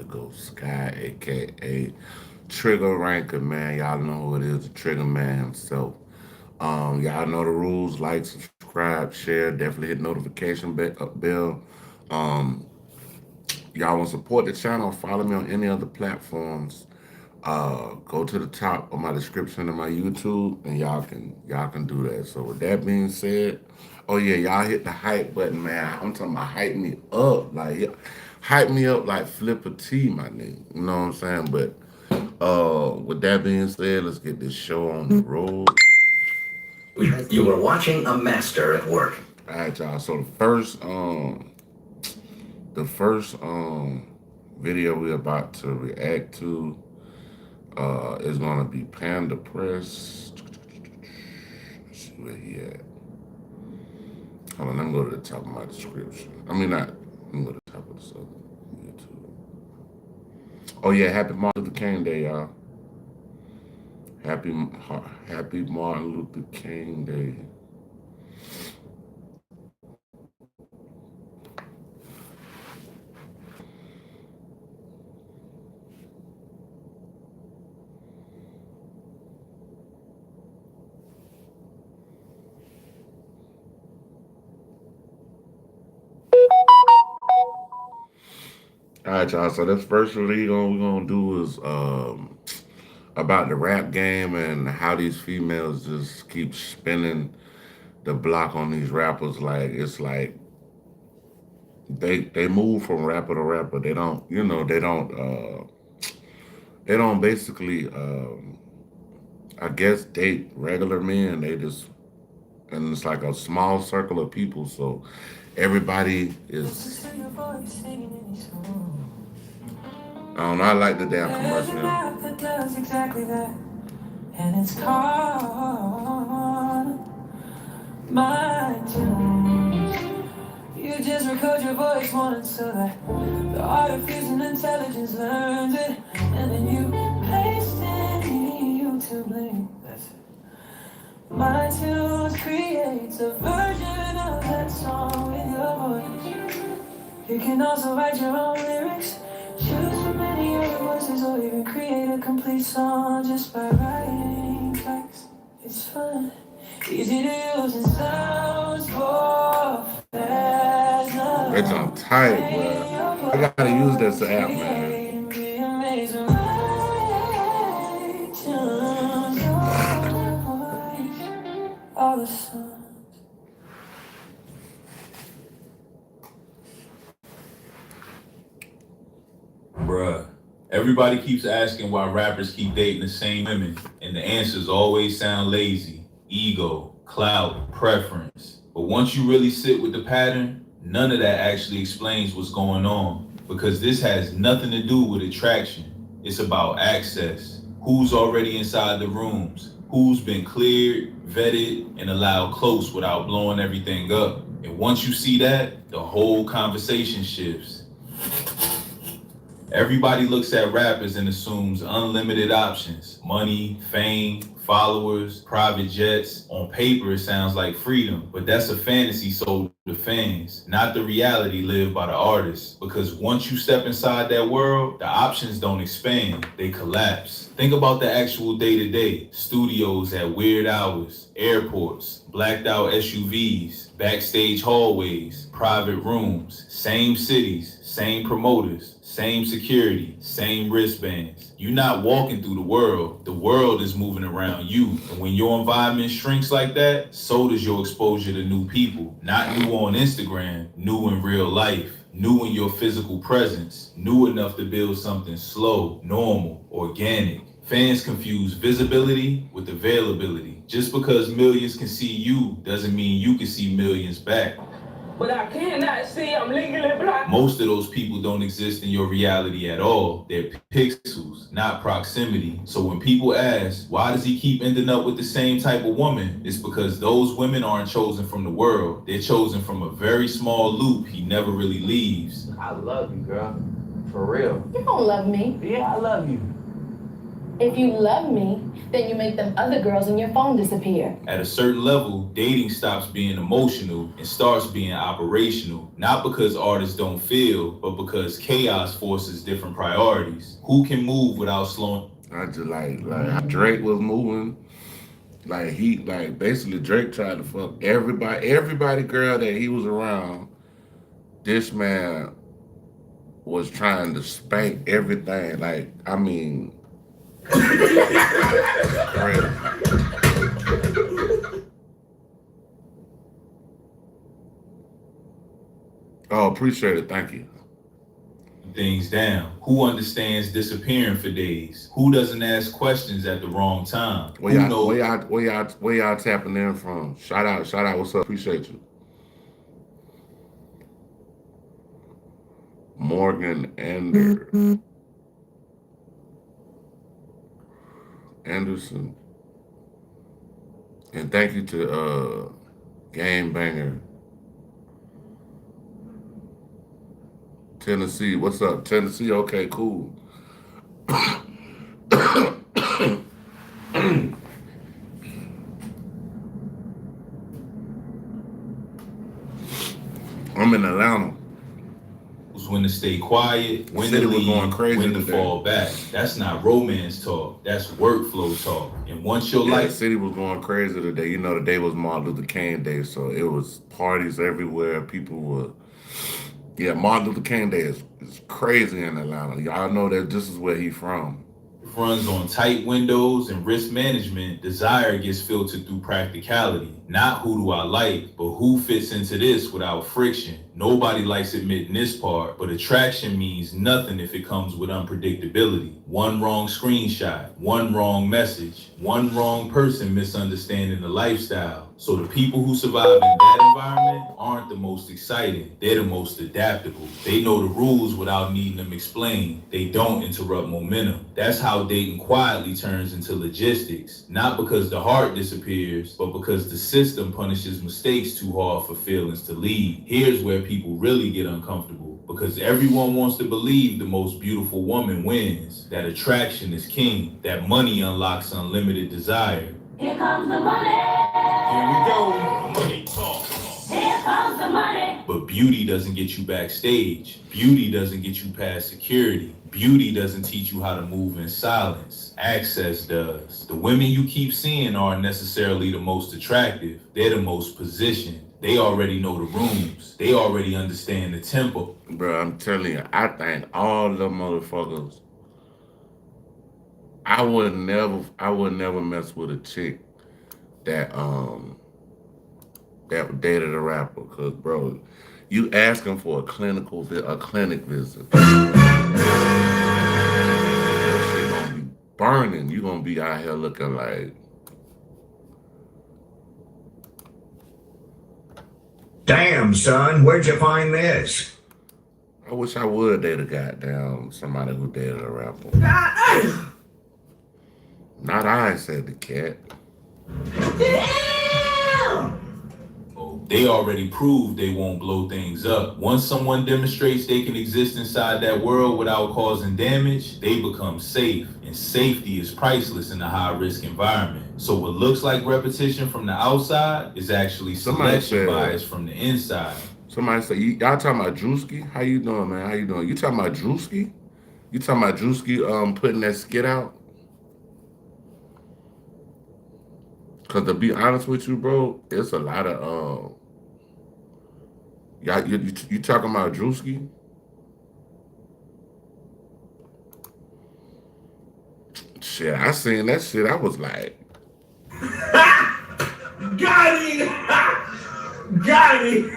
Indigo Sky, aka Trigger Ranker, man. Y'all know who it is, the Trigger Man himself. Y'all know the rules. Like, subscribe, share. Definitely hit notification bell. Um, y'all want to support the channel? Follow me on any other platforms. Go to the top of my description of my YouTube, and y'all can do that. So with that being said, oh yeah, y'all hit the hype button, man. I'm talking about hype me up, like hype me up like Flipper T, my nigga. You know what I'm saying? But with that being said, let's get this show on the road. You were watching a master at work. All right, y'all. So the first video we're about to react to is gonna be Panda Press. Let's see where he at. Hold on, let me go to the top of my description. I mean, not. Let me go to the top of the YouTube. Oh yeah, happy Martin Luther King Day, y'all. Happy Happy Martin Luther King Day. All right, y'all. So this first release we're gonna do is about the rap game and how these females just keep spinning the block on these rappers. Like it's like they move from rapper to rapper. They don't, they don't basically I guess date regular men. They just, and it's like a small circle of people. So everybody is. I don't know. I like the damn commercial. That does exactly that, and it's called my tunes. You just record your voice once so that the artificial intelligence learns it, and then you paste it in YouTube link. That's it. My tunes creates a version of that song with your voice. You can also write your own lyrics, choose from many other voices, or even create a complete song just by writing text. It's fun, easy to use, and sounds professional. It's on tight, bro. I gotta use this app, man. All the songs. Bruh, everybody keeps asking why rappers keep dating the same women, and the answers always sound lazy, ego, clout, preference. But once you really sit with the pattern, none of that actually explains what's going on, because this has nothing to do with attraction. It's about access. Who's already inside the rooms? Who's been cleared, vetted, and allowed close without blowing everything up? And once you see that, the whole conversation shifts. Everybody looks at rappers and assumes unlimited options, money, fame, followers, private jets. On paper, it sounds like freedom, but that's a fantasy sold to fans, not the reality lived by the artists. Because once you step inside that world, the options don't expand, they collapse. Think about the actual day-to-day. Studios at weird hours, airports, blacked out SUVs, backstage hallways, private rooms, same cities, same promoters, same security, same wristbands. You're not walking through the world is moving around you. And when your environment shrinks like that, so does your exposure to new people. Not new on Instagram, new in real life, new in your physical presence, new enough to build something slow, normal, organic. Fans confuse visibility with availability. Just because millions can see you doesn't mean you can see millions back. But I cannot see, I'm legally blind. Most of those people don't exist in your reality at all. They're pixels, not proximity. So when people ask, why does he keep ending up with the same type of woman? It's because those women aren't chosen from the world. They're chosen from a very small loop he never really leaves. I love you, girl. For real. You don't love me. Yeah, I love you. If you love me, then you make them other girls in your phone disappear. At a certain level, dating stops being emotional and starts being operational. Not because artists don't feel, but because chaos forces different priorities. Who can move without slowing? I just like how Drake was moving. Like basically Drake tried to fuck everybody girl that he was around. This man was trying to spank everything. Like, I mean, crazy. Oh, appreciate it. Thank you. Things down? Who understands disappearing for days? Who doesn't ask questions at the wrong time? Who knows? Where y'all tapping in from? Shout out. What's up? Appreciate you. Morgan Anderson. And thank you to Game Banger Tennessee. What's up, Tennessee? Okay, cool. I'm in Atlanta. When to stay quiet, when to leave, when to fall back. That's not romance talk. That's workflow talk. And once your life... The city was going crazy today. You know, the day was Martin Luther King Day, so it was parties everywhere. People were... Yeah, Martin Luther King Day is crazy in Atlanta. Y'all know that this is where he from. Runs on tight windows and risk management, desire gets filtered through practicality. Not who do I like, but who fits into this without friction. Nobody likes admitting this part, but attraction means nothing if it comes with unpredictability. One wrong screenshot, one wrong message, one wrong person misunderstanding the lifestyle. So the people who survive in that environment aren't the most exciting. They're the most adaptable. They know the rules without needing them explained. They don't interrupt momentum. That's how dating quietly turns into logistics. Not because the heart disappears, but because the system punishes mistakes too hard for feelings to lead. Here's where people really get uncomfortable. Because everyone wants to believe the most beautiful woman wins. That attraction is king. That money unlocks unlimited desire. Here comes the money. Here we go. Money talk. Here comes the money. But beauty doesn't get you backstage. Beauty doesn't get you past security. Beauty doesn't teach you how to move in silence. Access does. The women you keep seeing aren't necessarily the most attractive. They're the most positioned. They already know the rooms. They already understand the tempo. Bro, I'm telling you, I think all the motherfuckers, I would never mess with a chick that dated a rapper, cause bro, you asking for a clinic visit. That shit gonna be burning. You gonna be out here looking like. Damn, son, where'd you find this? I wish I would date a goddamn somebody who dated a rapper. Not I, said the cat. They already proved they won't blow things up. Once someone demonstrates they can exist inside that world without causing damage, they become safe. And safety is priceless in a high-risk environment. So what looks like repetition from the outside is actually selection bias from the inside. Somebody said, y'all talking about Drewski? How you doing, man? How you doing? You talking about Drewski? You talking about Drewski putting that skit out? Cause to be honest with you, bro, it's a lot of you talking about Drewski? Shit, I seen that shit. I was like, Got him! Got him!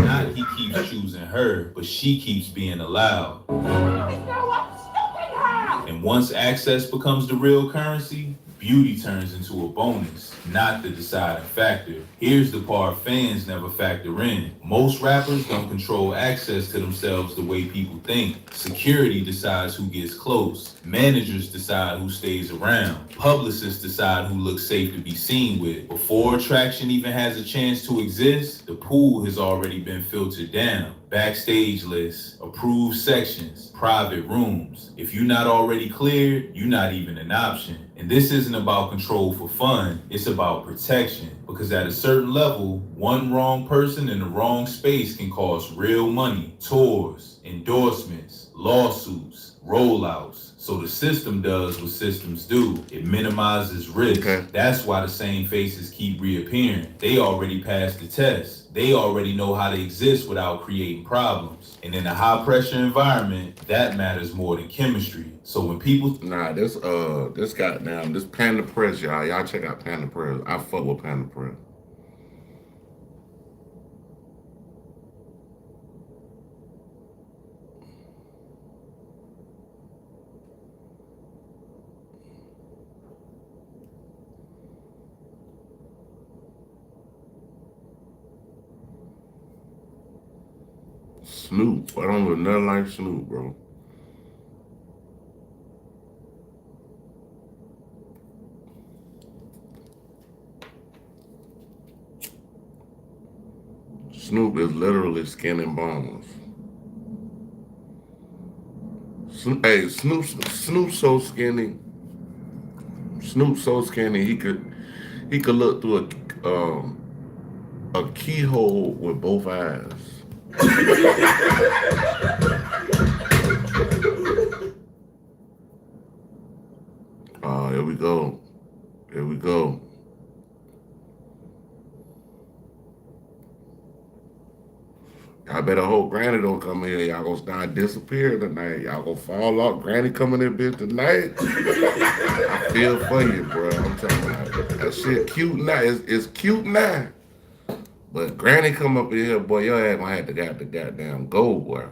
Not he keeps choosing her, but she keeps being allowed. And once access becomes the real currency, beauty turns into a bonus, not the deciding factor. Here's the part fans never factor in. Most rappers don't control access to themselves the way people think. Security decides who gets close. Managers decide who stays around. Publicists decide who looks safe to be seen with. Before attraction even has a chance to exist, the pool has already been filtered down. backstage lists, approved sections, private rooms. If you're not already cleared, you're not even an option. And this isn't about control for fun, it's about protection. Because at a certain level, one wrong person in the wrong space can cost real money, tours, endorsements, lawsuits, rollouts. So the system does what systems do. It minimizes risk. Okay. That's why the same faces keep reappearing. They already passed the test. They already know how to exist without creating problems. And in a high pressure environment, that matters more than chemistry. So when people Nah, this goddamn this Panda Press, y'all. Y'all check out Panda Press. I fuck with Panda Press. Snoop. I don't look nothing like Snoop, bro. Snoop is literally skin and bones. Hey, Snoop so skinny. Snoop so skinny he could look through a keyhole with both eyes. Here we go. Here we go. I better hope Granny don't come in. Y'all gonna start disappearing tonight. Y'all gonna fall off. Granny coming in bitch tonight. I feel for you, bro. I'm talking about that shit cute now. It's cute now. But Granny come up in here, boy, your ass gonna have to got the goddamn gold, boy.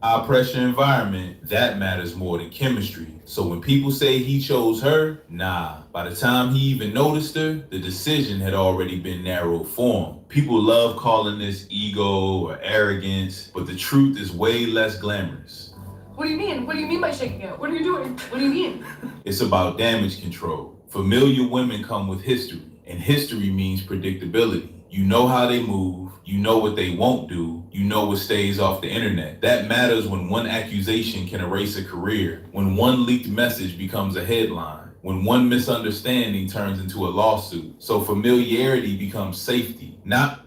high pressure environment, that matters more than chemistry. So when people say he chose her, nah. By the time he even noticed her, the decision had already been narrow form. People love calling this ego or arrogance, but the truth is way less glamorous. What do you mean? What do you mean by shaking out? What are you doing? What do you mean? It's about damage control. Familiar women come with history, and history means predictability. You know how they move, you know what they won't do, you know what stays off the internet. That matters when one accusation can erase a career, when one leaked message becomes a headline, when one misunderstanding turns into a lawsuit. So familiarity becomes safety, not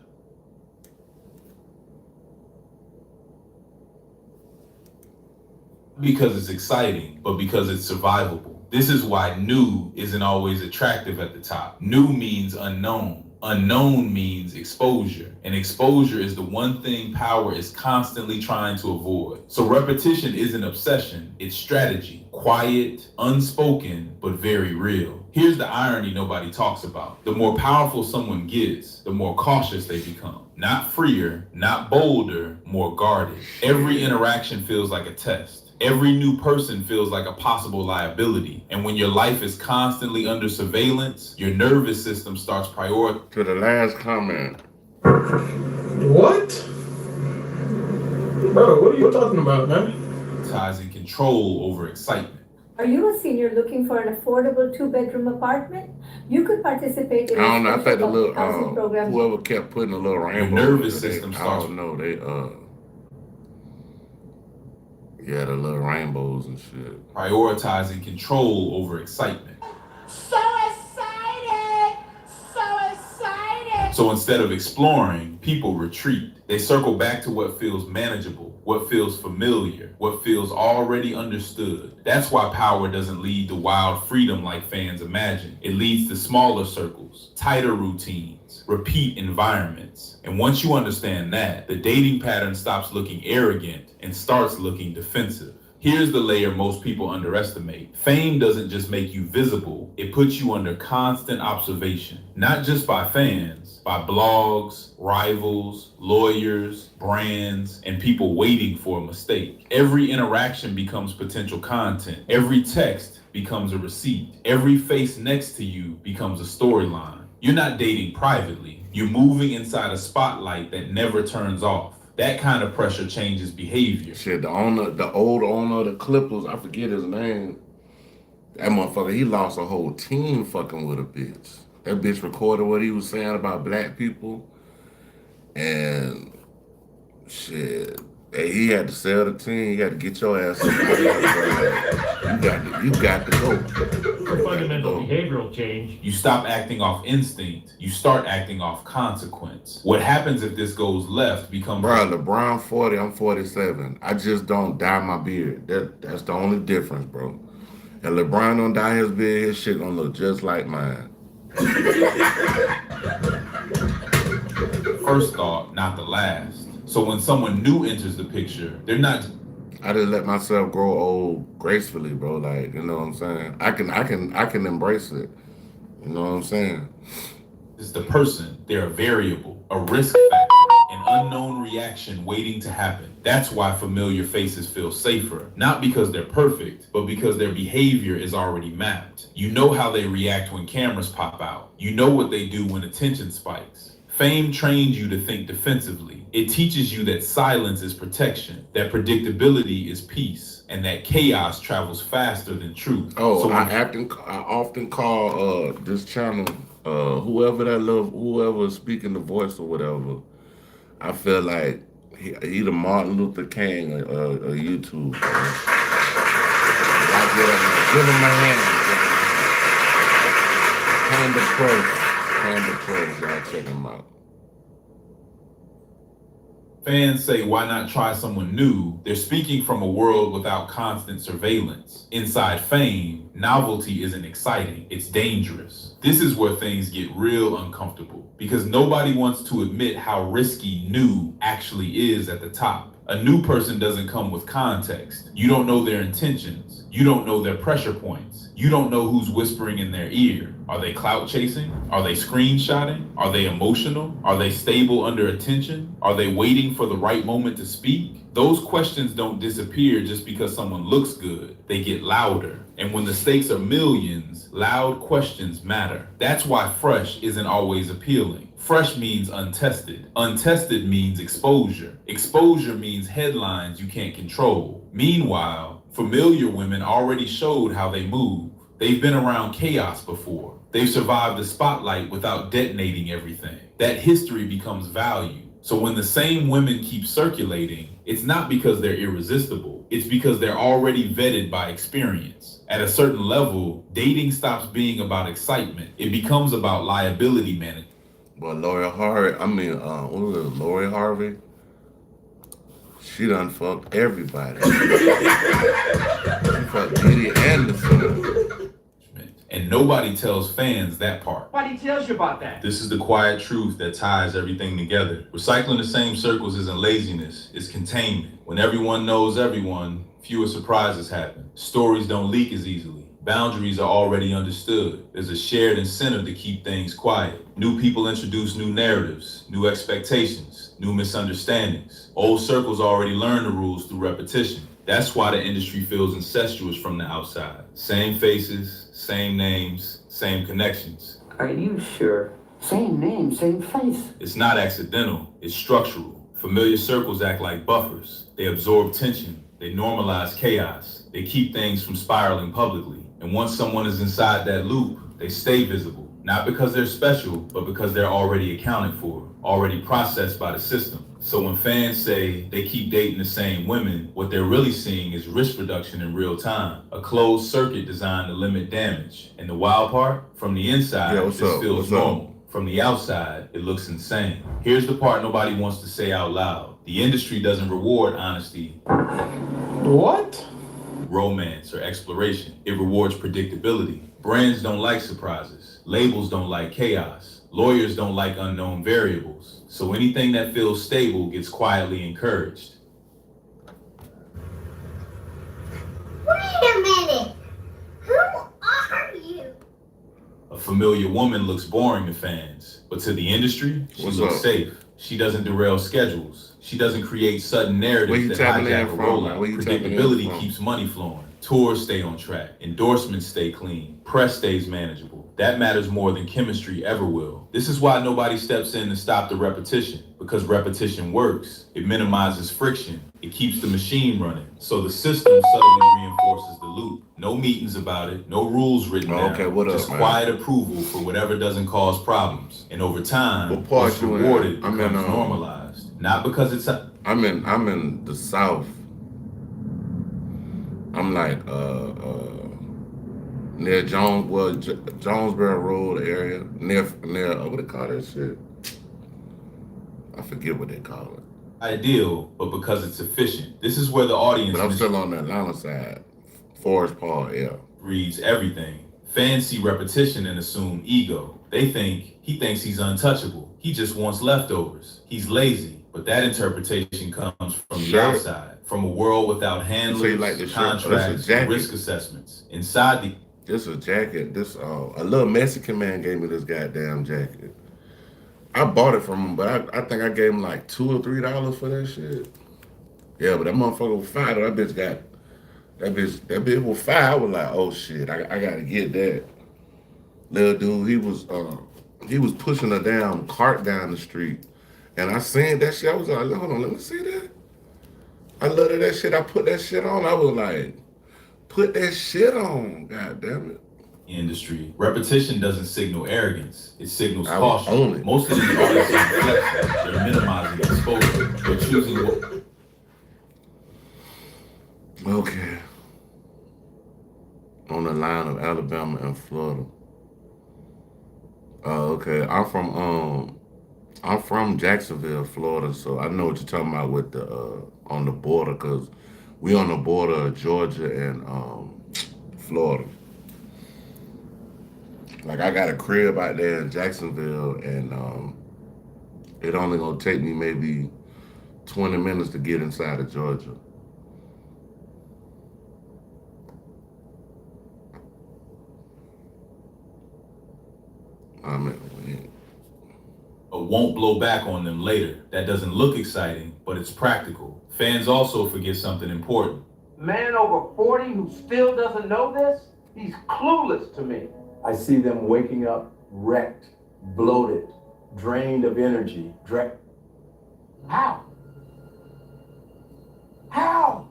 because it's exciting, but because it's survivable. This is why new isn't always attractive at the top. New means unknown. Unknown means exposure. And exposure is the one thing power is constantly trying to avoid. So repetition isn't obsession, it's strategy. Quiet, unspoken, but very real. Here's the irony nobody talks about. The more powerful someone gets, the more cautious they become. Not freer, not bolder, more guarded. Every interaction feels like a test. Every new person feels like a possible liability. And when your life is constantly under surveillance, your nervous system starts prioritizing. To the last comment. What? Bro, what are you talking about, man? Control over excitement. Are you a senior looking for an affordable 2-bedroom apartment? You could participate in I don't know. I a think the special housing little program. whoever kept putting a little rainbow. nervous in it, system I starts- don't know. Yeah, the little rainbows and shit. Prioritizing control over excitement. So excited! So excited! So instead of exploring, people retreat. They circle back to what feels manageable, what feels familiar, what feels already understood. That's why power doesn't lead to wild freedom like fans imagine. It leads to smaller circles, tighter routines, repeat environments. And once you understand that, the dating pattern stops looking arrogant and starts looking defensive. Here's the layer most people underestimate. Fame doesn't just make you visible, it puts you under constant observation, not just by fans, by blogs, rivals, lawyers, brands, and people waiting for a mistake. Every interaction becomes potential content. Every text becomes a receipt. Every face next to you becomes a storyline. You're not dating privately. You're moving inside a spotlight that never turns off. That kind of pressure changes behavior. Shit, the old owner of the Clippers, I forget his name. That motherfucker, he lost a whole team fucking with a bitch. That bitch recorded what he was saying about black people. And shit, hey, he had to sell the team. You had to get your ass up out of there, bro. You got to go. For fundamental behavioral change, You stop acting off instinct. You start acting off consequence. What happens if this goes left becomes... Bro, LeBron 40, I'm 47. I just don't dye my beard. That's the only difference, bro. And LeBron don't dye his beard, his shit gonna look just like mine. First thought, not the last. So when someone new enters the picture, they're not... I just let myself grow old gracefully, bro. Like, you know what I'm saying? I can embrace it. You know what I'm saying? It's the person. They're a variable, a risk factor, an unknown reaction waiting to happen. That's why familiar faces feel safer. Not because they're perfect, but because their behavior is already mapped. You know how they react when cameras pop out. You know what they do when attention spikes. Fame trains you to think defensively. It teaches you that silence is protection, that predictability is peace, and that chaos travels faster than truth. Oh, So I often call this channel whoever is speaking the voice or whatever. I feel like he the Martin Luther King of YouTube. I give him my hand. Hand the press. Y'all check him out. fans say, why not try someone new? They're speaking from a world without constant surveillance. Inside fame, novelty isn't exciting, it's dangerous. This is where things get real uncomfortable because nobody wants to admit how risky new actually is at the top. A new person doesn't come with context. You don't know their intentions. You don't know their pressure points. You don't know who's whispering in their ear. Are they clout chasing? Are they screenshotting? Are they emotional? Are they stable under attention? Are they waiting for the right moment to speak? Those questions don't disappear just because someone looks good. They get louder. And when the stakes are millions, loud questions matter. That's why fresh isn't always appealing. Fresh means untested. Untested means exposure. Exposure means headlines you can't control. Meanwhile, familiar women already showed how they move. They've been around chaos before. They've survived the spotlight without detonating everything. That history becomes value. So when the same women keep circulating, it's not because they're irresistible. It's because they're already vetted by experience. At a certain level, dating stops being about excitement. It becomes about liability management. But Lori Harvey, she done fucked everybody. She fucked Diddy Anderson. And nobody tells fans that part. Nobody tells you about that. This is the quiet truth that ties everything together. Recycling the same circles isn't laziness, it's containment. When everyone knows everyone, fewer surprises happen. Stories don't leak as easily. Boundaries are already understood. There's a shared incentive to keep things quiet. New people introduce new narratives, new expectations, new misunderstandings. Old circles already learn the rules through repetition. That's why the industry feels incestuous from the outside. Same faces, same names, same connections. Are you sure? Same name, same face. It's not accidental, it's structural. Familiar circles act like buffers. They absorb tension. They normalize chaos. They keep things from spiraling publicly. And once someone is inside that loop, they stay visible. Not because they're special, but because they're already accounted for, already processed by the system. So when fans say they keep dating the same women, what they're really seeing is risk reduction in real time, a closed circuit designed to limit damage. And the wild part, from the inside, this feels normal. From the outside, it looks insane. Here's the part nobody wants to say out loud. The industry doesn't reward honesty. What? Romance or exploration. It rewards predictability. Brands don't like surprises. Labels don't like chaos. Lawyers don't like unknown variables. So anything that feels stable gets quietly encouraged. Wait a minute. Who are you? A familiar woman looks boring to fans, but to the industry, she looks safe. She doesn't derail schedules. She doesn't create sudden narratives that hijack a rollout. Predictability keeps money flowing. Tours stay on track. Endorsements stay clean. Press stays manageable. That matters more than chemistry ever will. This is why nobody steps in to stop the repetition, because repetition works. It minimizes friction. It keeps the machine running. So the system subtly reinforces the loop. No meetings about it. No rules written down. Okay, what up, Just man? quiet approval for whatever doesn't cause problems. And over time, What part what's you in? rewarded I'm becomes in, normalized. Not because it's I'm in the South. I'm like near Jonesboro Road area, near what they call that shit? I forget what they call it. ideal, but because it's efficient. This is where the audience But I'm still on the Atlanta side. Forest Park, yeah. reads everything. Fans see repetition and assume ego. They think he thinks he's untouchable. He just wants leftovers. He's lazy. But that interpretation comes from the outside, from a world without handlers, like the shirt? contracts, This a jacket? risk assessments. Inside the This a jacket. This a little Mexican man gave me this goddamn jacket. I bought it from him, but I think I gave him like $2 or $3 for that shit. Yeah, but that motherfucker was $5. That bitch was $5. I was like, oh shit, I gotta get that. Little dude, he was pushing a damn cart down the street. And I seen that shit. I was like, hold on, let me see that. I loved that shit. I put that shit on. I was like, put that shit on. God damn it. industry, repetition doesn't signal arrogance. It signals I was on caution. it. Most of these artists are flexible. They're minimizing exposure. They're choosing what Okay. On the line of Alabama and Florida. Okay. I'm from Jacksonville, Florida, so I know what you're talking about with the on the border, cause we on the border of Georgia and Florida. Like I got a crib out there in Jacksonville, and it only gonna take me maybe 20 minutes to get inside of Georgia. I mean, won't blow back on them later. That doesn't look exciting, but it's practical. Fans also forget something important. Man over 40 who still doesn't know this? He's clueless to me. I see them waking up wrecked, bloated, drained of energy. How? How?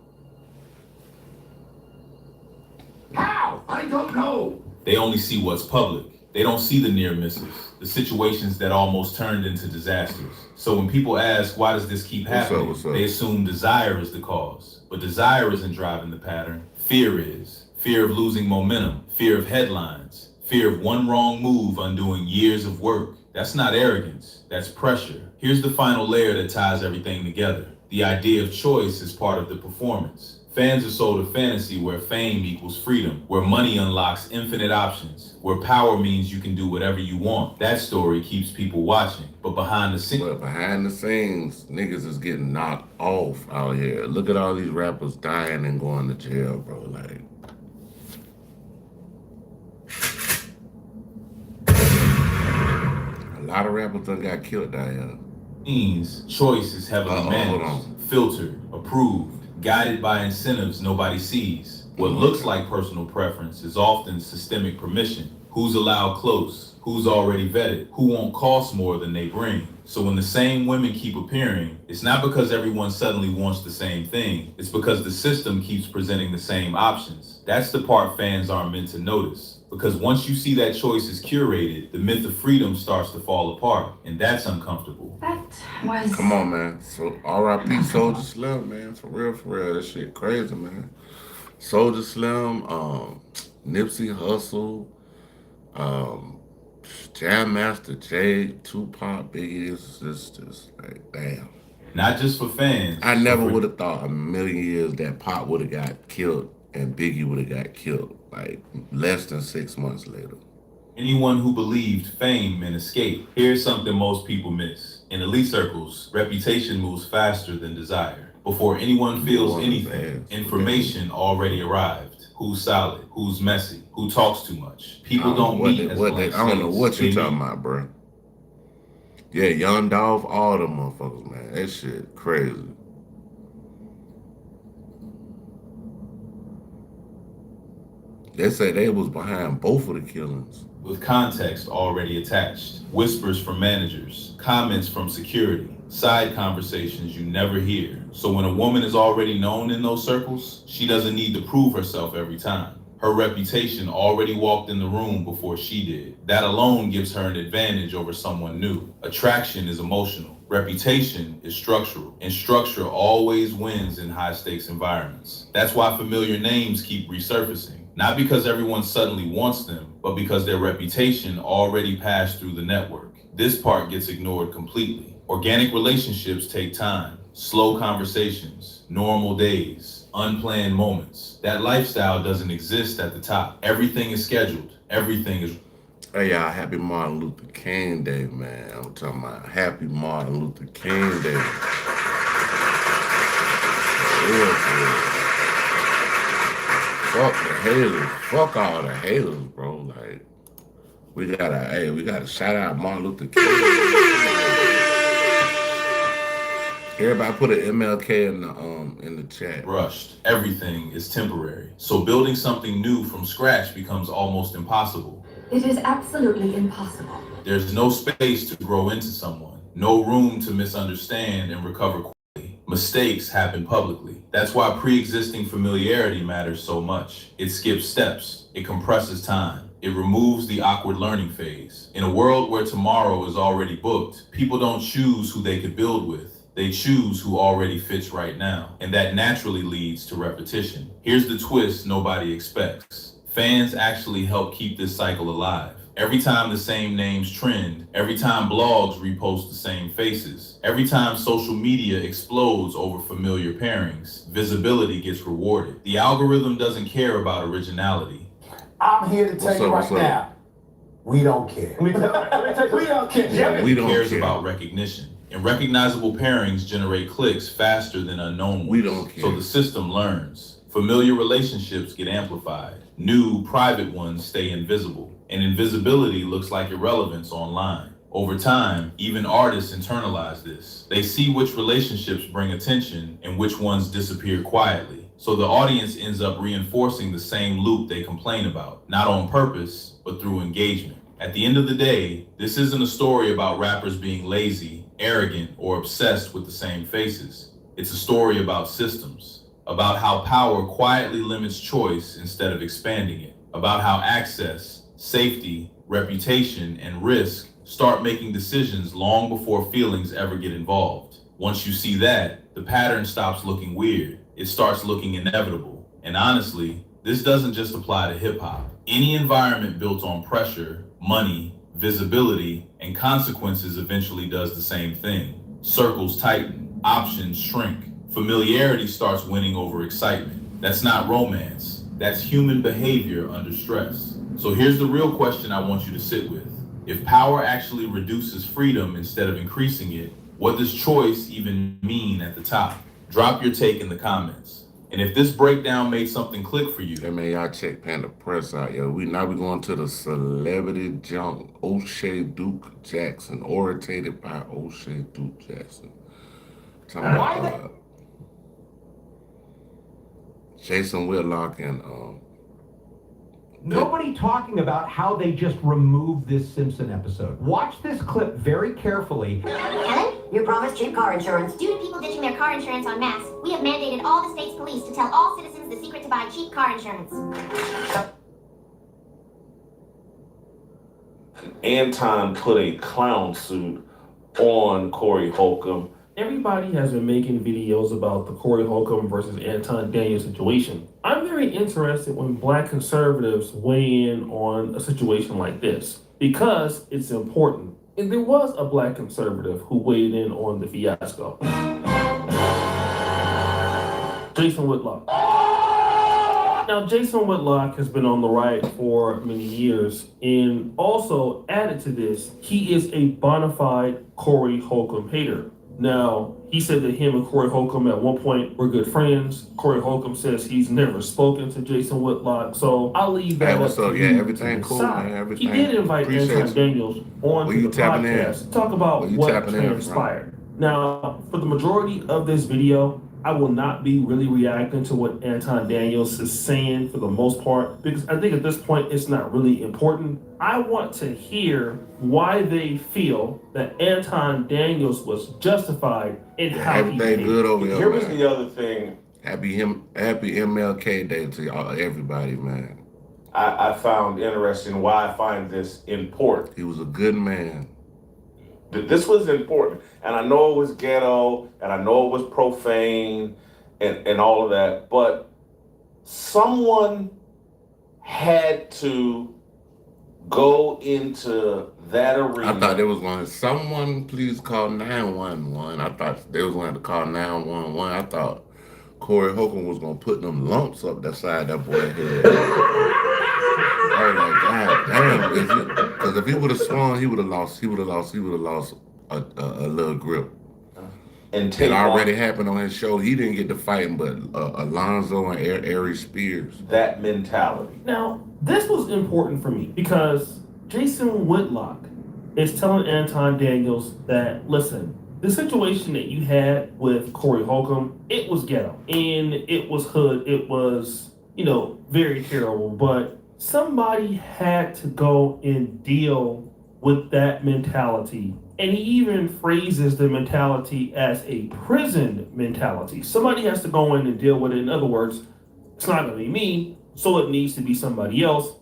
How? I don't know. They only see what's public. They don't see the near misses, the situations that almost turned into disasters. So when people ask, why does this keep happening? What's up? They assume desire is the cause. But desire isn't driving the pattern. Fear is. Fear of losing momentum. Fear of headlines. Fear of one wrong move undoing years of work. That's not arrogance. That's pressure. Here's the final layer that ties everything together. The idea of choice is part of the performance. Fans are sold a fantasy where fame equals freedom, where money unlocks infinite options, where power means you can do whatever you want. That story keeps people watching. But behind the scenes, niggas is getting knocked off out here. Look at all these rappers dying and going to jail, bro. Like, a lot of rappers done got killed out here. Choice is heavily managed, filtered, approved, guided by incentives nobody sees. What looks like personal preference is often systemic permission. Who's allowed close? Who's already vetted? Who won't cost more than they bring? So when the same women keep appearing, it's not because everyone suddenly wants the same thing. It's because the system keeps presenting the same options. That's the part fans aren't meant to notice. Because once you see that choice is curated, the myth of freedom starts to fall apart. And that's uncomfortable. That was... Come on, man. So R.I.P. Soldier Slim, man. For real. That shit crazy, man. Soldier Slim, Nipsey Hussle, Jam Master Jay, Tupac, Biggie. It's just like, damn. Not just for fans. I never would have thought a million years that Pop would have got killed and Biggie would have got killed like less than 6 months later. Anyone who believed fame and escape. Here's something most people miss. In elite circles, reputation moves faster than desire. Before anyone feels anything, information already arrived. Who's solid? Who's messy? Who talks too much? People don't meet as blank I don't know what slates. you talking about, bro. Yeah, Young Dolph, all them motherfuckers, man. That shit crazy. They said they was behind both of the killings. with context already attached. Whispers from managers, comments from security, side conversations you never hear. So when a woman is already known in those circles, she doesn't need to prove herself every time. Her reputation already walked in the room before she did. That alone gives her an advantage over someone new. Attraction is emotional. Reputation is structural, and structure always wins in high-stakes environments. That's why familiar names keep resurfacing. Not because everyone suddenly wants them, but because their reputation already passed through the network. This part gets ignored completely. Organic relationships take time, slow conversations, normal days, unplanned moments. That lifestyle doesn't exist at the top. Everything is scheduled. Everything is... Hey y'all, happy Martin Luther King Day, man. I'm talking about happy Martin Luther King Day. Fuck the haters. Fuck all the haters, bro. Like, we gotta shout out Martin Luther King. Everybody put an MLK in the chat. Rushed. Everything is temporary. So building something new from scratch becomes almost impossible. It is absolutely impossible. There's no space to grow into someone, no room to misunderstand and recover quickly. Mistakes happen publicly. That's why pre-existing familiarity matters so much. It skips steps, it compresses time, it removes the awkward learning phase. In a world where tomorrow is already booked, people don't choose who they could build with. They choose who already fits right now, and that naturally leads to repetition. Here's the twist nobody expects. Fans actually help keep this cycle alive. Every time the same names trend, every time blogs repost the same faces, every time social media explodes over familiar pairings, visibility gets rewarded. The algorithm doesn't care about originality. I'm here to tell you right now, we don't care. We don't care. Yeah, we don't cares care. about recognition. And recognizable pairings generate clicks faster than unknown ones. We don't care. So the system learns. Familiar relationships get amplified. New, private ones stay invisible. And invisibility looks like irrelevance online. Over time, even artists internalize this. They see which relationships bring attention and which ones disappear quietly. So the audience ends up reinforcing the same loop they complain about, not on purpose, but through engagement. At the end of the day, this isn't a story about rappers being lazy, arrogant, or obsessed with the same faces. It's a story about systems, about how power quietly limits choice instead of expanding it, about how access, safety, reputation, and risk start making decisions long before feelings ever get involved. Once you see that, the pattern stops looking weird. It starts looking inevitable. And honestly, this doesn't just apply to hip hop. Any environment built on pressure, money, visibility, and consequences eventually does the same thing. Circles tighten, options shrink, familiarity starts winning over excitement. That's not romance. That's human behavior under stress. So here's the real question I want you to sit with. If power actually reduces freedom instead of increasing it, what does choice even mean at the top? Drop your take in the comments. And if this breakdown made something click for you, Hey man, y'all check Panda Press out, yo. We going to the celebrity junk. O'Shea Duke Jackson, orated by O'Shea Duke Jackson. Talking about Jason Whitlock and Nobody talking about how they just removed this Simpson episode. Watch this clip very carefully. Helen, you promised cheap car insurance. Due to people ditching their car insurance en masse, we have mandated all the state's police to tell all citizens the secret to buy cheap car insurance. Anton put a clown suit on Corey Holcomb. Everybody has been making videos about the Corey Holcomb versus Anton Daniels situation. I'm very interested when Black conservatives weigh in on a situation like this because it's important. And there was a Black conservative who weighed in on the fiasco. Jason Whitlock. Now, Jason Whitlock has been on the right for many years, and also added to this, he is a bona fide Corey Holcomb hater. Now, he said that him and Corey Holcomb at one point were good friends. Corey Holcomb says he's never spoken to Jason Whitlock, so I'll leave that up to you. Everything cool, man. Everything. He did invite Anton Daniels on to the podcast to talk about what transpired. Now, for the majority of this video, I will not be really reacting to what Anton Daniels is saying for the most part, because I think at this point it's not really important. I want to hear why they feel that Anton Daniels was justified in how he Everything behaved. good over here, Here was man. the other thing Happy MLK Day to y'all, everybody, man. I found interesting, why I find this important. He was a good man. This was important. And I know it was ghetto, and I know it was profane, and all of that, but someone had to go into that arena. I thought they was going to, someone please call 911. I thought they was going to call 911. I thought Corey Holcomb was going to put them lumps up that side of that boy's head. I was like, God damn. Because if he would have swung, he would have lost a little grip. And it already happened on his show. He didn't get to fighting, but Alonzo and Aries Spears. That mentality. Now, this was important for me because Jason Whitlock is telling Anton Daniels that, listen, the situation that you had with Corey Holcomb, it was ghetto and it was hood. It was, very terrible, but somebody had to go and deal with that mentality. And he even phrases the mentality as a prison mentality. Somebody has to go in and deal with it. In other words, it's not going to be me, so it needs to be somebody else.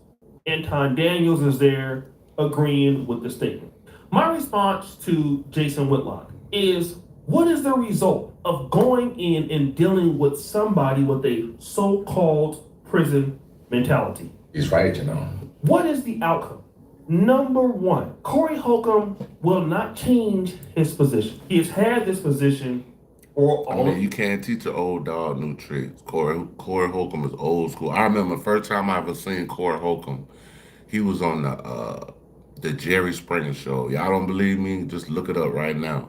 Anton Daniels is there agreeing with the statement. My response to Jason Whitlock is, what is the result of going in and dealing with somebody with a so-called prison mentality? He's right, What is the outcome? Number one, Corey Holcomb will not change his position. He has had this position you can't teach an old dog new tricks. Corey Holcomb is old school. I remember the first time I ever seen Corey Holcomb, he was on the Jerry Springer show. Y'all don't believe me? Just look it up right now.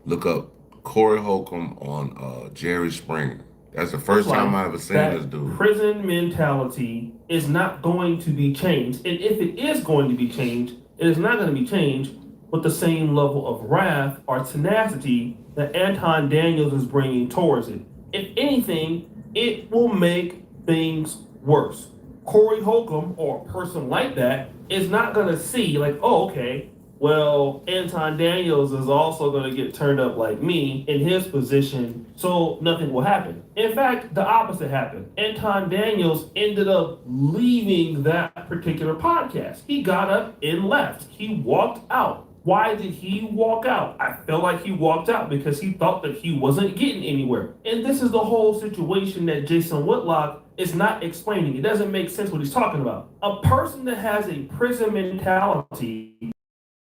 Look up Corey Holcomb on Jerry Springer. That's the first time I ever seen this dude. Prison mentality is not going to be changed. And if it is going to be changed, it is not going to be changed with the same level of wrath or tenacity that Anton Daniels is bringing towards it. If anything, it will make things worse. Corey Holcomb, or a person like that, is not going to see like, oh, okay, well, Anton Daniels is also going to get turned up like me in his position, so nothing will happen. In fact, the opposite happened. Anton Daniels ended up leaving that particular podcast. He got up and left. He walked out. Why did he walk out? I feel like he walked out because he thought that he wasn't getting anywhere. And this is the whole situation that Jason Whitlock is not explaining. It doesn't make sense what he's talking about. A person that has a prison mentality,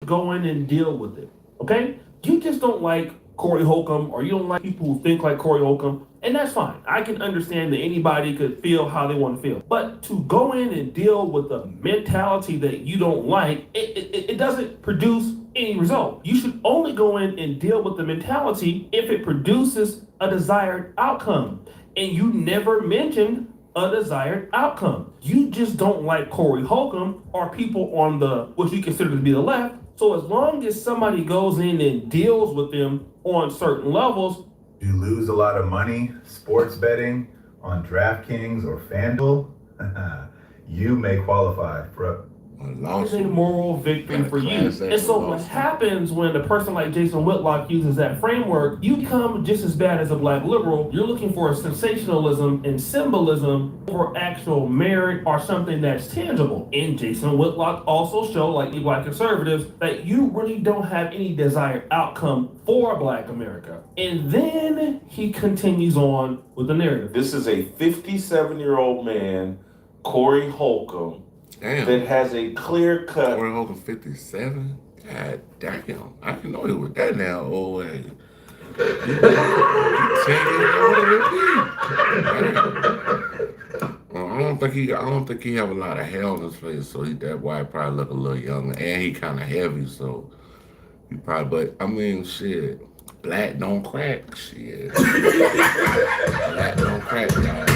go in and deal with it, okay? You just don't like Corey Holcomb, or you don't like people who think like Corey Holcomb, and that's fine. I can understand that anybody could feel how they want to feel. But to go in and deal with the mentality that you don't like, it doesn't produce any result. You should only go in and deal with the mentality if it produces a desired outcome. And you never mentioned a desired outcome. You just don't like Corey Holcomb or people on what you consider to be the left. So as long as somebody goes in and deals with them on certain levels, you lose a lot of money sports betting on DraftKings or FanDuel, you may qualify for it's a moral victory for you. And so what happens when a person like Jason Whitlock uses that framework, you become just as bad as a black liberal. You're looking for a sensationalism and symbolism over actual merit or something that's tangible. And Jason Whitlock also showed, like the black conservatives, that you really don't have any desired outcome for Black America. And then he continues on with the narrative. This is a 57-year-old man, Corey Holcomb, that has a clear cut. Corey Holcomb 57? God damn. I didn't know he was that now old age. He's 10 years older than me. I don't think he have a lot of hair on his face, so that's why he probably look a little younger. And he kind of heavy, so he probably, but I mean, shit. Black don't crack, shit. Black don't crack, y'all.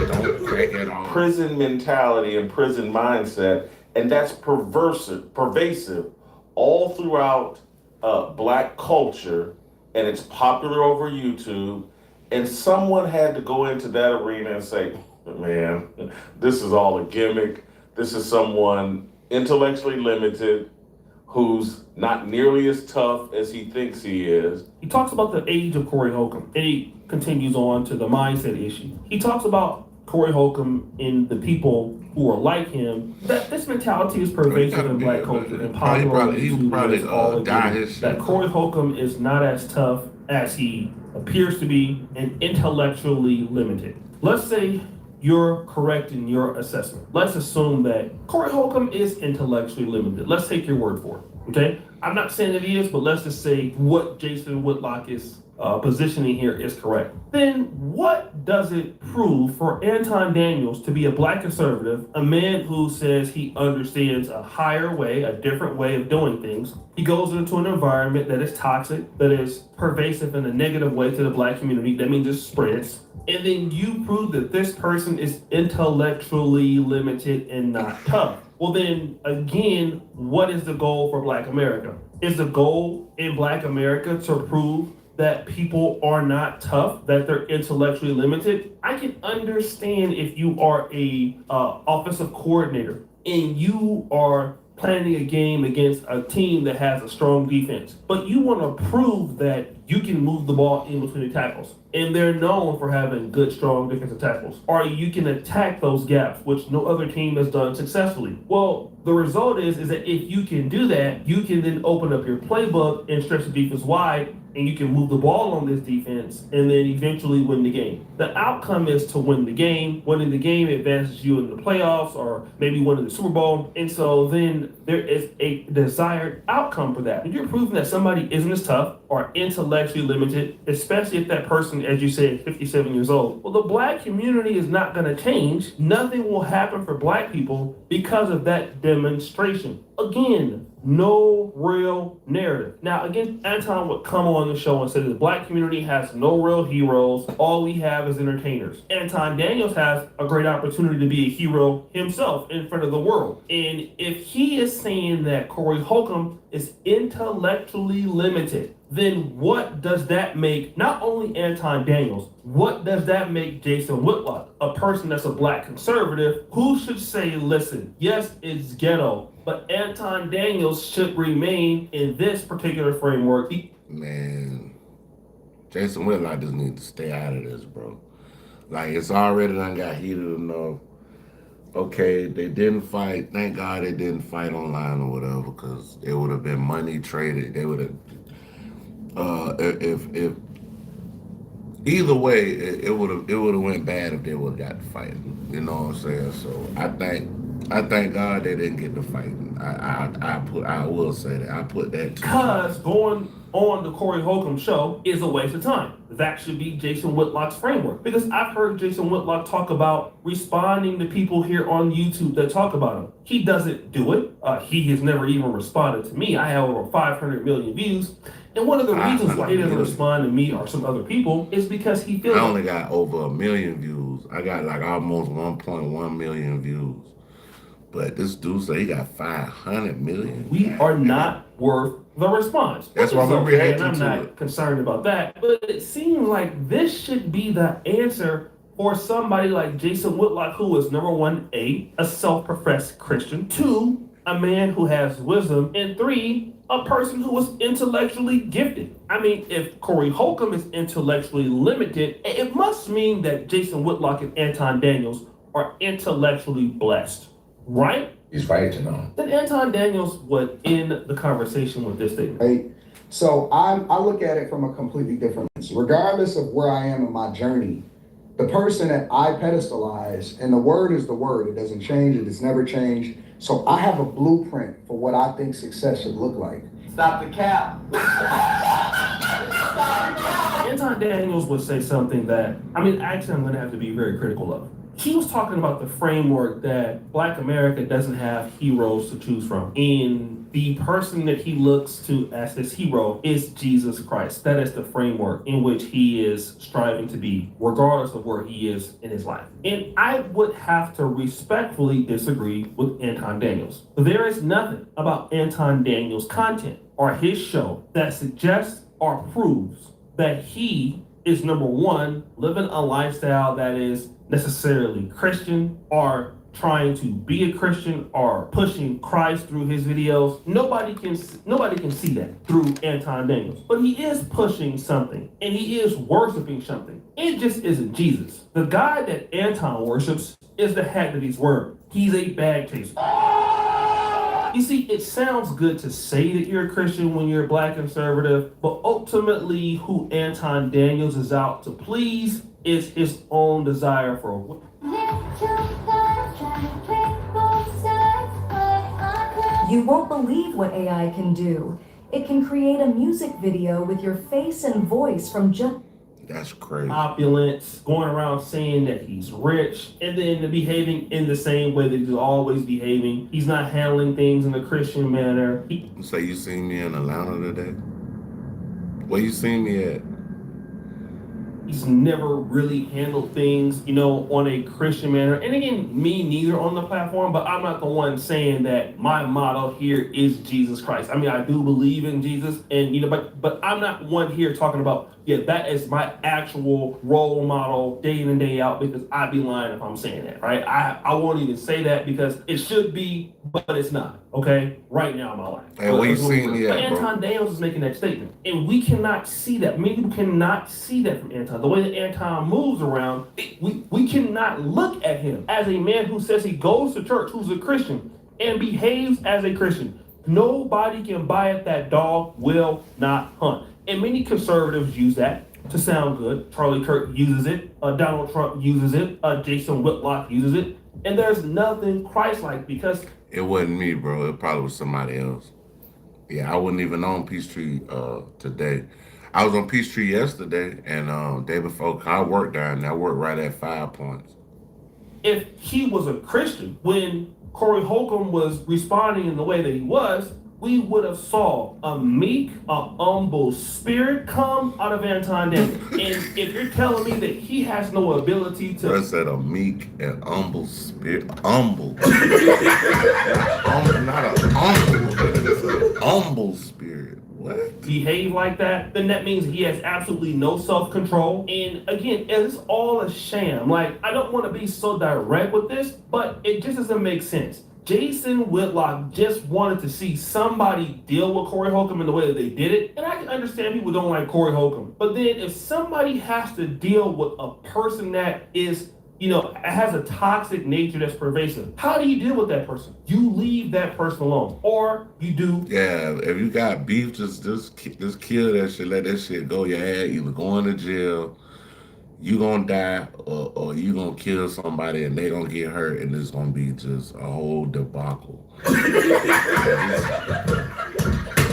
Don't crack at all. Prison mentality and prison mindset, and that's pervasive all throughout Black culture, and it's popular over YouTube, And someone had to go into that arena and say, man, this is all a gimmick. This is someone intellectually limited who's not nearly as tough as he thinks he is. He talks about the age of Corey Holcomb, and he continues on to the mindset issue. He talks about Corey Holcomb and the people who are like him, that this mentality is pervasive in black culture and popular that Corey Holcomb is not as tough as he appears to be and intellectually limited. Let's say you're correct in your assessment. Let's assume that Corey Holcomb is intellectually limited. Let's take your word for it, okay? I'm not saying that he is, but let's just say what Jason Whitlock is positioning here is correct. Then what does it prove for Anton Daniels to be a black conservative, a man who says he understands a higher way, a different way of doing things? He goes into an environment that is toxic, that is pervasive in a negative way to the black community. That means it spreads. And then you prove that this person is intellectually limited and not tough. Well, then again, what is the goal for Black America? Is the goal in Black America to prove that people are not tough, that they're intellectually limited? I can understand if you are a offensive coordinator and you are planning a game against a team that has a strong defense, but you want to prove that you can move the ball in between the tackles, and they're known for having good, strong defensive tackles, or you can attack those gaps, which no other team has done successfully. Well, the result is that if you can do that, you can then open up your playbook and stretch the defense wide, and you can move the ball on this defense and then eventually win the game. The outcome is to win the game. Winning the game advances you in the playoffs or maybe winning the Super Bowl. And so then there is a desired outcome for that. If you're proving that somebody isn't as tough or intellectually limited, especially if that person, as you said, is 57 years old, well, the black community is not going to change. Nothing will happen for black people because of that demonstration. Again, no real narrative. Now, again, Anton would come on the show and say the black community has no real heroes. All we have is entertainers. Anton Daniels has a great opportunity to be a hero himself in front of the world. And if he is saying that Corey Holcomb is intellectually limited, then what does that make not only Anton Daniels, what does that make Jason Whitlock, a person that's a black conservative, who should say, listen, yes, it's ghetto, but Anton Daniels should remain in this particular framework? Man, Jason Whitlock just needs to stay out of this, bro. Like, it's already done got heated enough. Okay, they didn't fight. Thank God they didn't fight online or whatever, because it would have been money traded. They would have, if either way, it would have went bad if they would have got to fighting. You know what I'm saying? So I thank God they didn't get to fighting. I will say that. I put that too. Because going on the Corey Holcomb show is a waste of time. That should be Jason Whitlock's framework. Because I've heard Jason Whitlock talk about responding to people here on YouTube that talk about him. He doesn't do it. He has never even responded to me. I have over 500 million views. And one of the reasons why he doesn't respond to me or some other people is because he feels I only got over 1 million views. I got like almost 1.1 million views. But this dude said he got 500 million. We are not worth the response. That's why I'm reacting to it. I'm not concerned about that. But it seems like this should be the answer for somebody like Jason Whitlock, who is number one, a self-professed Christian, 2, a man who has wisdom, and 3, a person who is intellectually gifted. I mean, if Corey Holcomb is intellectually limited, it must mean that Jason Whitlock and Anton Daniels are intellectually blessed, right? He's right to know. Then Anton Daniels would end the conversation with this statement. Right? So I look at it from a completely different lens. Regardless of where I am in my journey, the person that I pedestalize, and the word is the word, it doesn't change, it has never changed. So I have a blueprint for what I think success should look like. Stop the cap. Anton Daniels would say something that, actually I'm gonna have to be very critical of. He was talking about the framework that Black America doesn't have heroes to choose from. And the person that he looks to as his hero is Jesus Christ. That is the framework in which he is striving to be, regardless of where he is in his life. And I would have to respectfully disagree with Anton Daniels. There is nothing about Anton Daniels' content or his show that suggests or proves that he is number one, living a lifestyle that is necessarily Christian or trying to be a Christian or pushing Christ through his videos. Nobody can see that through Anton Daniels. But he is pushing something and he is worshiping something. It just isn't Jesus. The God that Anton worships is the head of his word. He's a bag chaser. You see, it sounds good to say that you're a Christian when you're a black conservative, but ultimately who Anton Daniels is out to please is his own desire for You won't believe what AI can do. It can create a music video with your face and voice from just That's crazy. opulence, going around saying that he's rich, and then behaving in the same way that he's always behaving. He's not handling things in a Christian manner. So you seen me in Atlanta today? Where you seen me at? He's never really handled things, on a Christian manner. And again, me neither on the platform, but I'm not the one saying that my motto here is Jesus Christ. I mean, I do believe in Jesus, and but I'm not one here talking about, that is my actual role model day in and day out, because I'd be lying if I'm saying that, right? I won't even say that because it should be, but it's not, okay? Right now in my life. Hey, where you seen me But at, bro? Anton Daniels is making that statement, and we cannot see that. Many people cannot see that from Anton. The way that Anton moves around, we cannot look at him as a man who says he goes to church, who's a Christian, and behaves as a Christian. Nobody can buy it that dog will not hunt. And many conservatives use that to sound good. Charlie Kirk uses it. Donald Trump uses it. Jason Whitlock uses it. And there's nothing Christ-like because It wasn't me, bro. It probably was somebody else. Yeah, I wasn't even on Peachtree today. I was on Peachtree yesterday, and day before, I worked down there. I worked right at 5 Points. if he was a Christian, when Corey Holcomb was responding in the way that he was, we would have saw a meek, a humble spirit come out of Anton Daniels. And if you're telling me that he has no ability to... I said a meek and humble spirit. Humble. Not a humble. It's a humble spirit. What? Behave like that, then that means he has absolutely no self-control. And again, it's all a sham. Like, I don't want to be so direct with this, but it just doesn't make sense. Jason Whitlock just wanted to see somebody deal with Corey Holcomb in the way that they did it. And I can understand people don't like Corey Holcomb. But then if somebody has to deal with a person that is, has a toxic nature that's pervasive, how do you deal with that person? You leave that person alone. Or you do. Yeah, if you got beef, just kill that shit. Let that shit go. Your head either going to jail, you gonna die, or you gonna kill somebody and they gonna get hurt, and it's gonna be just a whole debacle.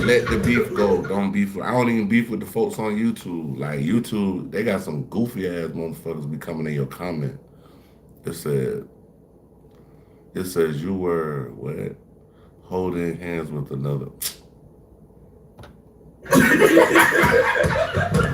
Let the beef go. Don't beef. I don't even beef with the folks on YouTube. Like YouTube, they got some goofy ass motherfuckers be coming in your comment. It says you were what? Holding hands with another.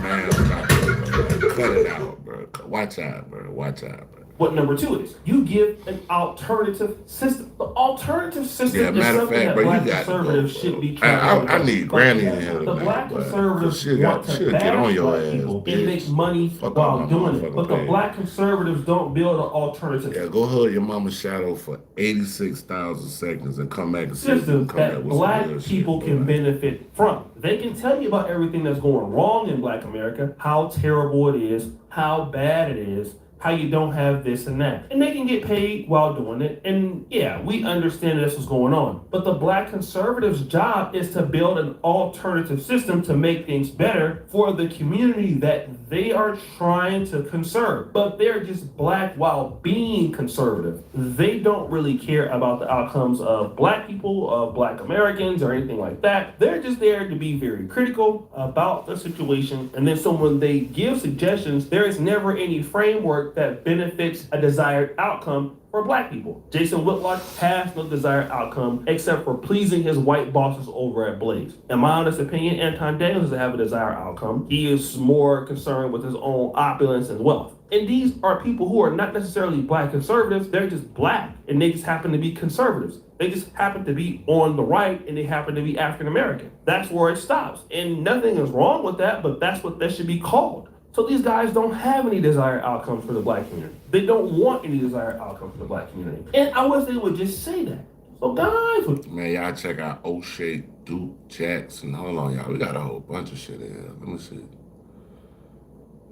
Man, stop it, bro. Cut it out, bro. Watch out, bro. Watch out, bro. What number two is, you give an alternative system. The alternative system is matter of something fact, that bro, black you got conservatives should be I need Granny in here The tonight, black but conservatives she'll want to get on bash your black ass, people and bitch. make money Fuck while on my doing it. motherfucking But the page. black conservatives don't build an alternative Yeah, go hug your mama's shadow for 86,000 seconds and come back and see if you system can come back that with black some real people shit, can bro. benefit from. They can tell you about everything that's going wrong in black America, how terrible it is, how bad it is, how you don't have this and that. And they can get paid while doing it. And yeah, we understand this is going on. But the black conservatives' job is to build an alternative system to make things better for the community that they are trying to conserve. But they're just black while being conservative. They don't really care about the outcomes of black people, of black Americans, or anything like that. They're just there to be very critical about the situation. And then so when they give suggestions, there is never any framework that benefits a desired outcome for black people. Jason Whitlock has no desired outcome except for pleasing his white bosses over at Blaze. In my honest opinion, Anton Daniels doesn't have a desired outcome. He is more concerned with his own opulence and wealth. And these are people who are not necessarily black conservatives, they're just black, and they just happen to be conservatives. They just happen to be on the right, and they happen to be African American. That's where it stops. And nothing is wrong with that, but that's what that should be called. So these guys don't have any desired outcomes for the black community. They don't want any desired outcome for the black community. And I wish they would just say that. So guys, man, y'all check out O'Shea, Duke, Jackson. Hold on, y'all. We got a whole bunch of shit in here. Let me see.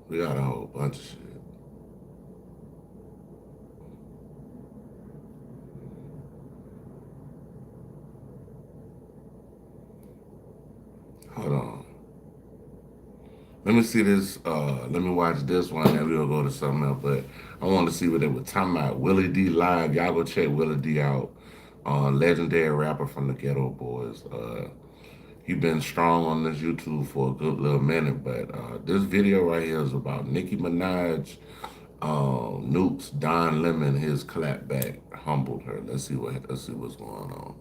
We got a whole bunch of shit. Hold on. Let me see this. Let me watch this one, and we'll go to something else. But I want to see what they were talking about. Willie D live. Y'all go check Willie D out. Legendary rapper from the Ghetto Boys. He been strong on this YouTube for a good little minute. But this video right here is about Nicki Minaj, Nukes, Don Lemon. His clapback humbled her. Let's see what's going on.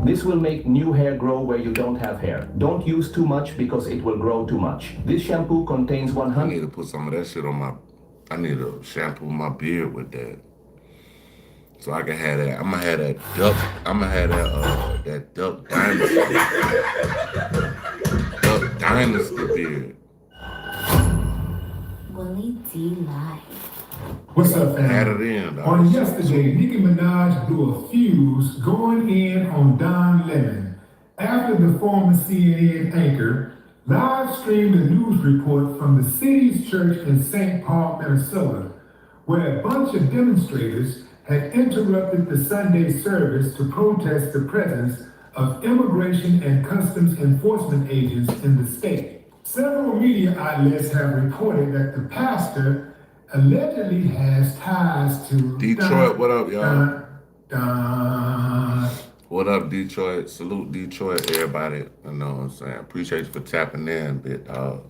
This will make new hair grow where you don't have hair. Don't use too much because it will grow too much. This shampoo contains 100... I need to put some of that shit on my... I need to shampoo my beard with that. So I can have that. I'm gonna have that duck... I'm gonna have that Duck Dynasty. Duck Dynasty beard. Willie D live. What's up, fam? Add it in, dog. On yesterday, Nicki Minaj blew a fuse going in on Don Lemon after the former CNN anchor live streamed a news report from the city's church in St. Paul, Minnesota, where a bunch of demonstrators had interrupted the Sunday service to protest the presence of immigration and customs enforcement agents in the state. Several media outlets have reported that the pastor allegedly has ties to Detroit. What up, y'all? What up, Detroit? Salute Detroit, everybody. You know what I'm saying? Appreciate you for tapping in a bit, dog.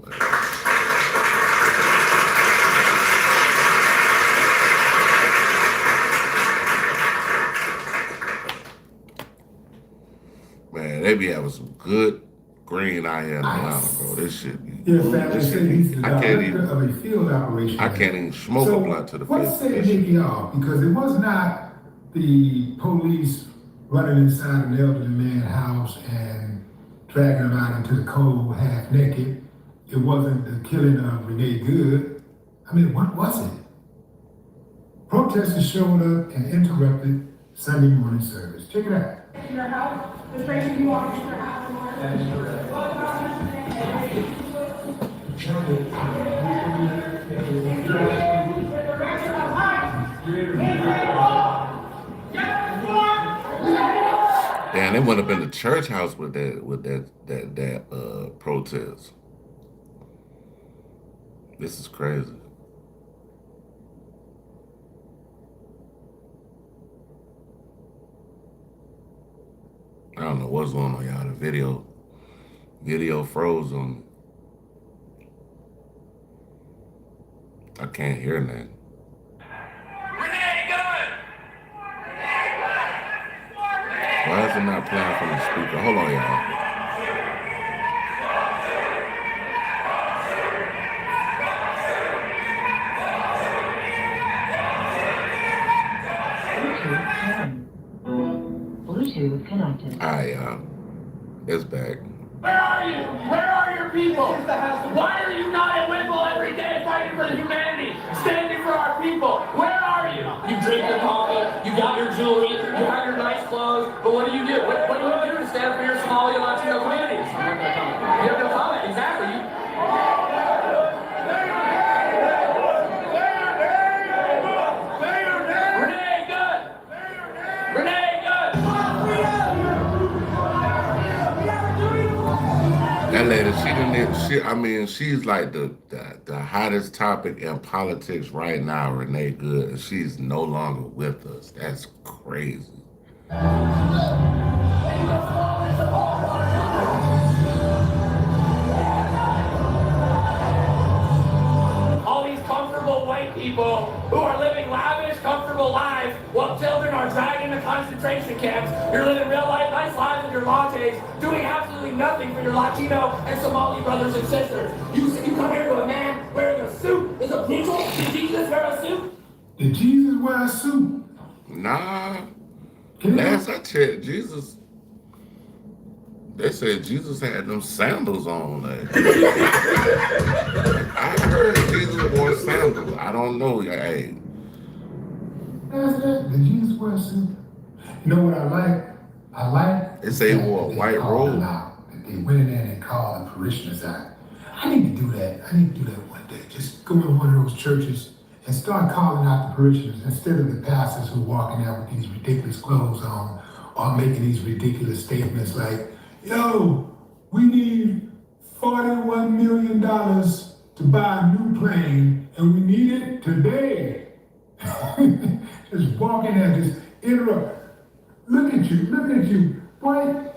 Man, they be having some good green out here in Atlanta, bro. This shit be... Yeah, family said he's the I can't director even... of a field operation. I can't even smoke a blunt to the what face. set Nicki off? Because it was not the police running inside an elderly man's house and dragging him out into the cold half naked. It wasn't the killing of Renee Good. I mean, what was it? Protesters showed up and interrupted Sunday morning service. Check it out. Your house, the stranger you walk into your house. Damn, they went up in the church house with that protest. This is crazy. I don't know what's going on, y'all. The video froze on me. I can't hear nothing. Why is it not playing from the speaker? Hold on, y'all. Bluetooth connected. All right, y'all. It's back. Where are you? Where are your people? Why are you not at Whipple every day fighting for the humanity, standing for our people? Where are you? You drink your coffee, you got your jewelry, you have your nice clothes, but what do you do? What do you do to stand for your Somali and Latino communities? You have no comment, exactly. That lady, I mean, she's like the hottest topic in politics right now, Renee Good, and she's no longer with us. That's crazy. All these comfortable white people who are living lavish, comfortable lives while children are dragged into concentration camps. You're living real life, nice lives with your lattes, doing absolutely nothing for your Latino and Somali brothers and sisters. You come here to a man wearing a suit. Is a people? Did Jesus wear a suit? Did Jesus wear a suit? Nah. Last I checked, Jesus They said Jesus had them sandals on. Like, I heard Jesus wore sandals. I don't know. Hey, That's it. The Jesus wear suit. You know what I like? I like. they say he wore a white robe. They went in there and they called the parishioners out. I need to do that. I need to do that one day. Just go in one of those churches and start calling out the parishioners instead of the pastors who are walking out with these ridiculous clothes on or making these ridiculous statements like, yo, we need $41 million to buy a new plane and we need it today. Just walking there, just interrupt. Look at you. Boy,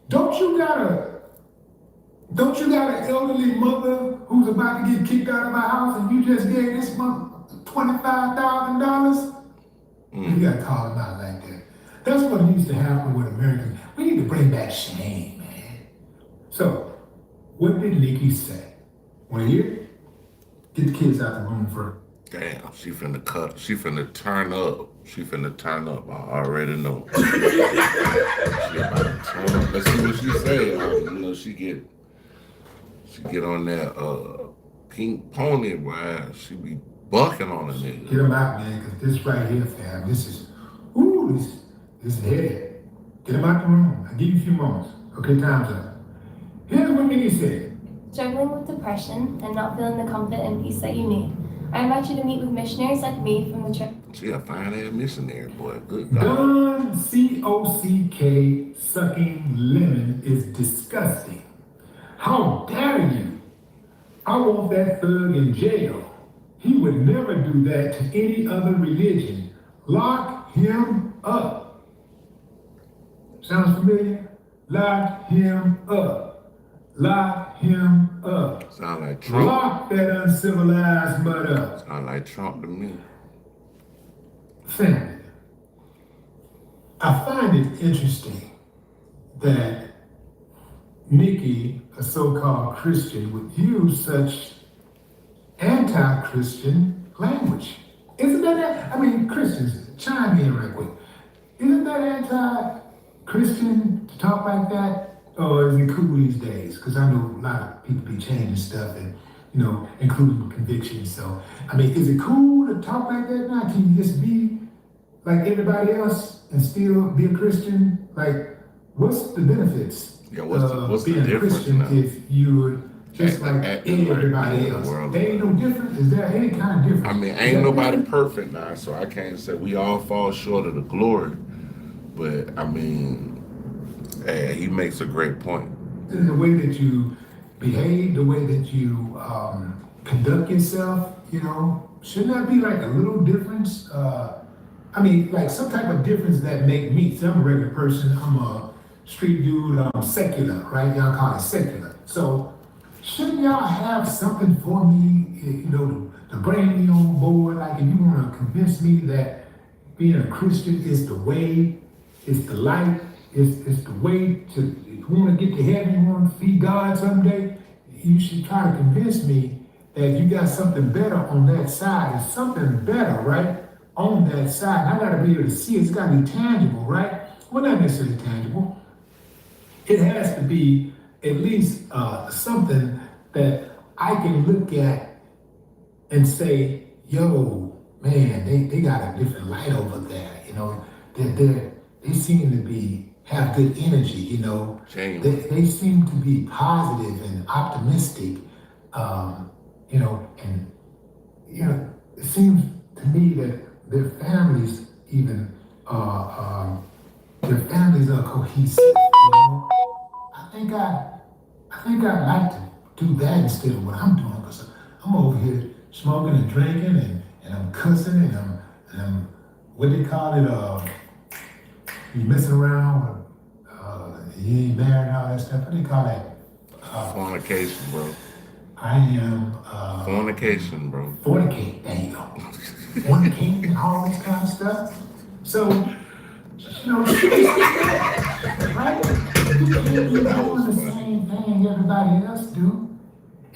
don't you got an elderly mother who's about to get kicked out of her house and you just gave this month $25,000? You gotta call them out like that. That's what needs to happen with Americans. We need to bring back shame, man. So, what did Nikki say? Want to hear? Get the kids out the room first. Damn, she finna turn up. She finna turn up. I already know. She about to turn up. Let's see what she say. You know, she get on that pink pony, boy. She be bucking on a nigga. Get them out, man, because this right here, fam, this is heavy. Get them out the room. I'll give you a few moments. Okay, time's up. Here's what Nikki said. Struggling with depression and not feeling the comfort and peace that you need. I invite you to meet with missionaries like me from the church. She a fine-ass missionary, boy. Good God. Don C-O-C-K sucking lemon is disgusting. How dare you? I want that thug in jail. He would never do that to any other religion. Lock him up. Sounds familiar? Lock him up. Lock him up. Sound like Trump. Lock that uncivilized mud up. Sound like Trump to me. Family, I find it interesting that Nikki, a so-called Christian, would use such anti-Christian language. Isn't that, I mean, Christians, chime in real quick. Isn't that anti-Christian to talk like that? Or is it cool these days? Because I know a lot of people be changing stuff and, you know, including convictions. So, I mean, is it cool to talk like that now? Can you just be like everybody else and still be a Christian? Like, what's the benefits what's being the a Christian now? if you're just like everybody else? There ain't no difference. Is there any kind of difference? I mean, ain't nobody perfect now, so I can't say we all fall short of the glory. But I mean, hey, he makes a great point. The way that you behave, the way that you conduct yourself, you know, shouldn't that be like a little difference? I mean, like some type of difference that make me. So I'm a regular person. I'm a street dude. I'm secular, right? Y'all call it secular. So shouldn't y'all have something for me, you know, to bring me on board? Like if you want to convince me that being a Christian is the way, it's the light, it's the way to, if you want to get to heaven, you want to see God someday, you should try to convince me that you got something better on that side. It's something better, right? On that side. I gotta be able to see it. It's gotta be tangible, right? Well, not necessarily tangible. It has to be at least something that I can look at and say, yo, man, they got a different light over there, you know. They seem to have good energy, you know. They seem to be positive and optimistic, you know, and you know, it seems to me that their families even their families are cohesive, you know. I think I'd like to do that instead of what I'm doing, because I'm over here smoking and drinking and I'm cussing and I'm what they call it, you messing around, you ain't married and all that stuff. What do they call that? Fornication, bro. I am fornication, bro. Fornicate, there you go. Fornicate and all this kind of stuff. So, you know, right? You can't be doing the same thing everybody else do,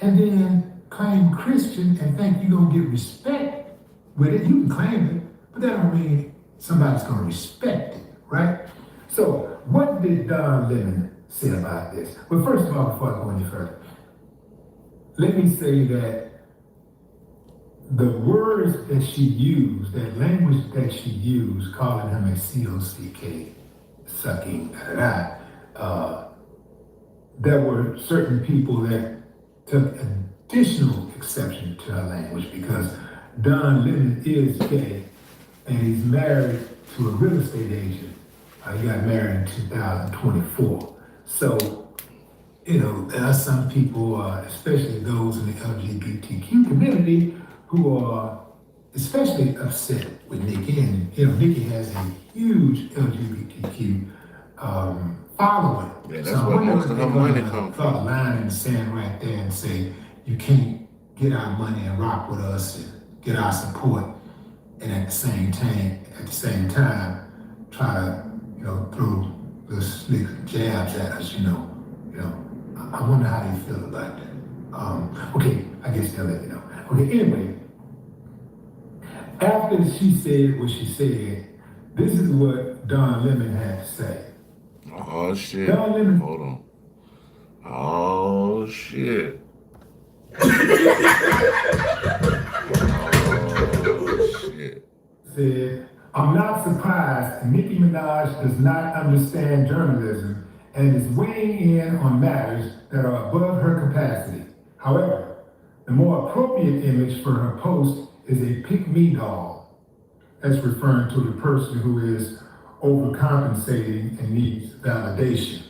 and then claim Christian and think you're gonna get respect with it. You can claim it, but that don't mean somebody's gonna respect it, right? So, what did Don Lemon say about this. But first of all, before I go any further, let me say that the words that she used, that language that she used, calling him a COCK, sucking, there were certain people that took additional exception to her language because Don Lemon is gay and he's married to a real estate agent. He got married in 2024. So, you know, there are some people, especially those in the LGBTQ community, who are especially upset with Nikki. And, you know, Nikki has a huge LGBTQ following. Yeah, that's where most of her money comes from. Draw a line in the sand right there and say, you can't get our money and rock with us and get our support, and at the same time, try to, you know, throw the slick jabs at us, you know. I wonder how they feel about that. Okay, I guess they'll let you know. Okay, anyway, after she said what she said, this is what Don Lemon had to say. Oh shit. Don Lemon. Hold on. Oh shit. Said, I'm not surprised Nicki Minaj does not understand journalism and is weighing in on matters that are above her capacity. However, the more appropriate image for her post is a pick-me doll. That's referring to the person who is overcompensating and needs validation.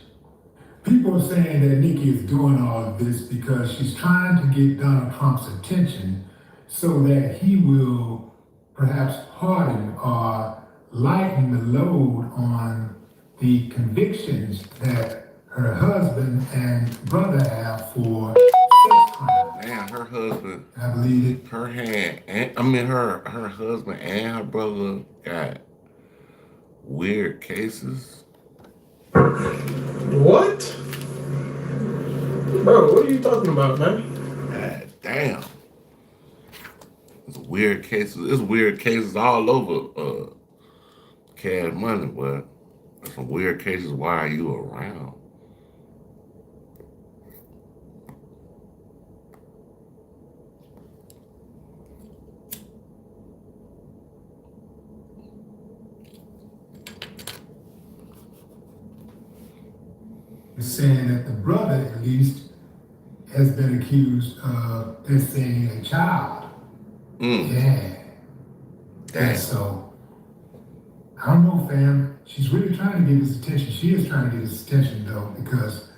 People are saying that Nikki is doing all of this because she's trying to get Donald Trump's attention so that he will perhaps harden or lighten the load on the convictions that her husband and brother have for sex crimes. Man, her husband, I believe it. Her husband and her brother got weird cases. What? Bro, what are you talking about, man? God damn. It's weird cases. There's weird cases all over Cash Money, but there's some weird cases. Why are you around? Saying that the brother, at least, has been accused of insane a child. Yeah. And so, I don't know, fam. She's really trying to get his attention. She is trying to get his attention, though, because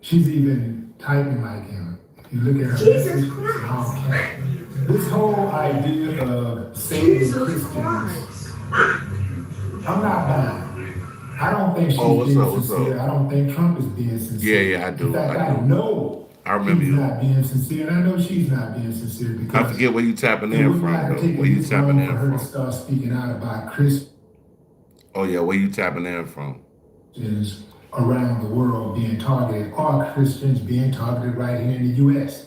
she's even typing like him. If you look at her message, it's an all cap. This whole idea of saving Christians, I'm not buying. I don't think she's being sincere. I don't think Trump is being sincere. Yeah, I do. In fact, I know he's not being sincere, and I know she's not being sincere because I forget where you tapping in from. Where you tapping in from? Her to start speaking out about Christians. Oh yeah, where you tapping in from? Around the world being targeted, or Christians being targeted right here in the U.S.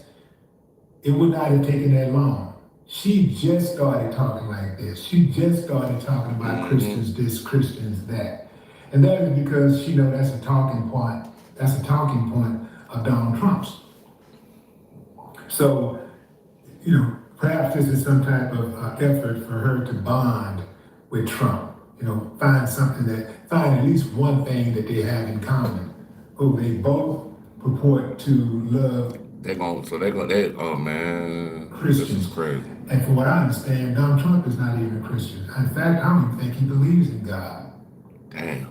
It would not have taken that long. She just started talking like this. She just started talking about Christians this, Christians that. And that is because she knows that's a talking point. That's a talking point of Donald Trump's. So, you know, perhaps this is some type of effort for her to bond with Trump. You know, find at least one thing that they have in common. Oh, they both purport to love. Oh man, Christians. This is crazy. And from what I understand, Donald Trump is not even a Christian. In fact, I don't even think he believes in God. Damn.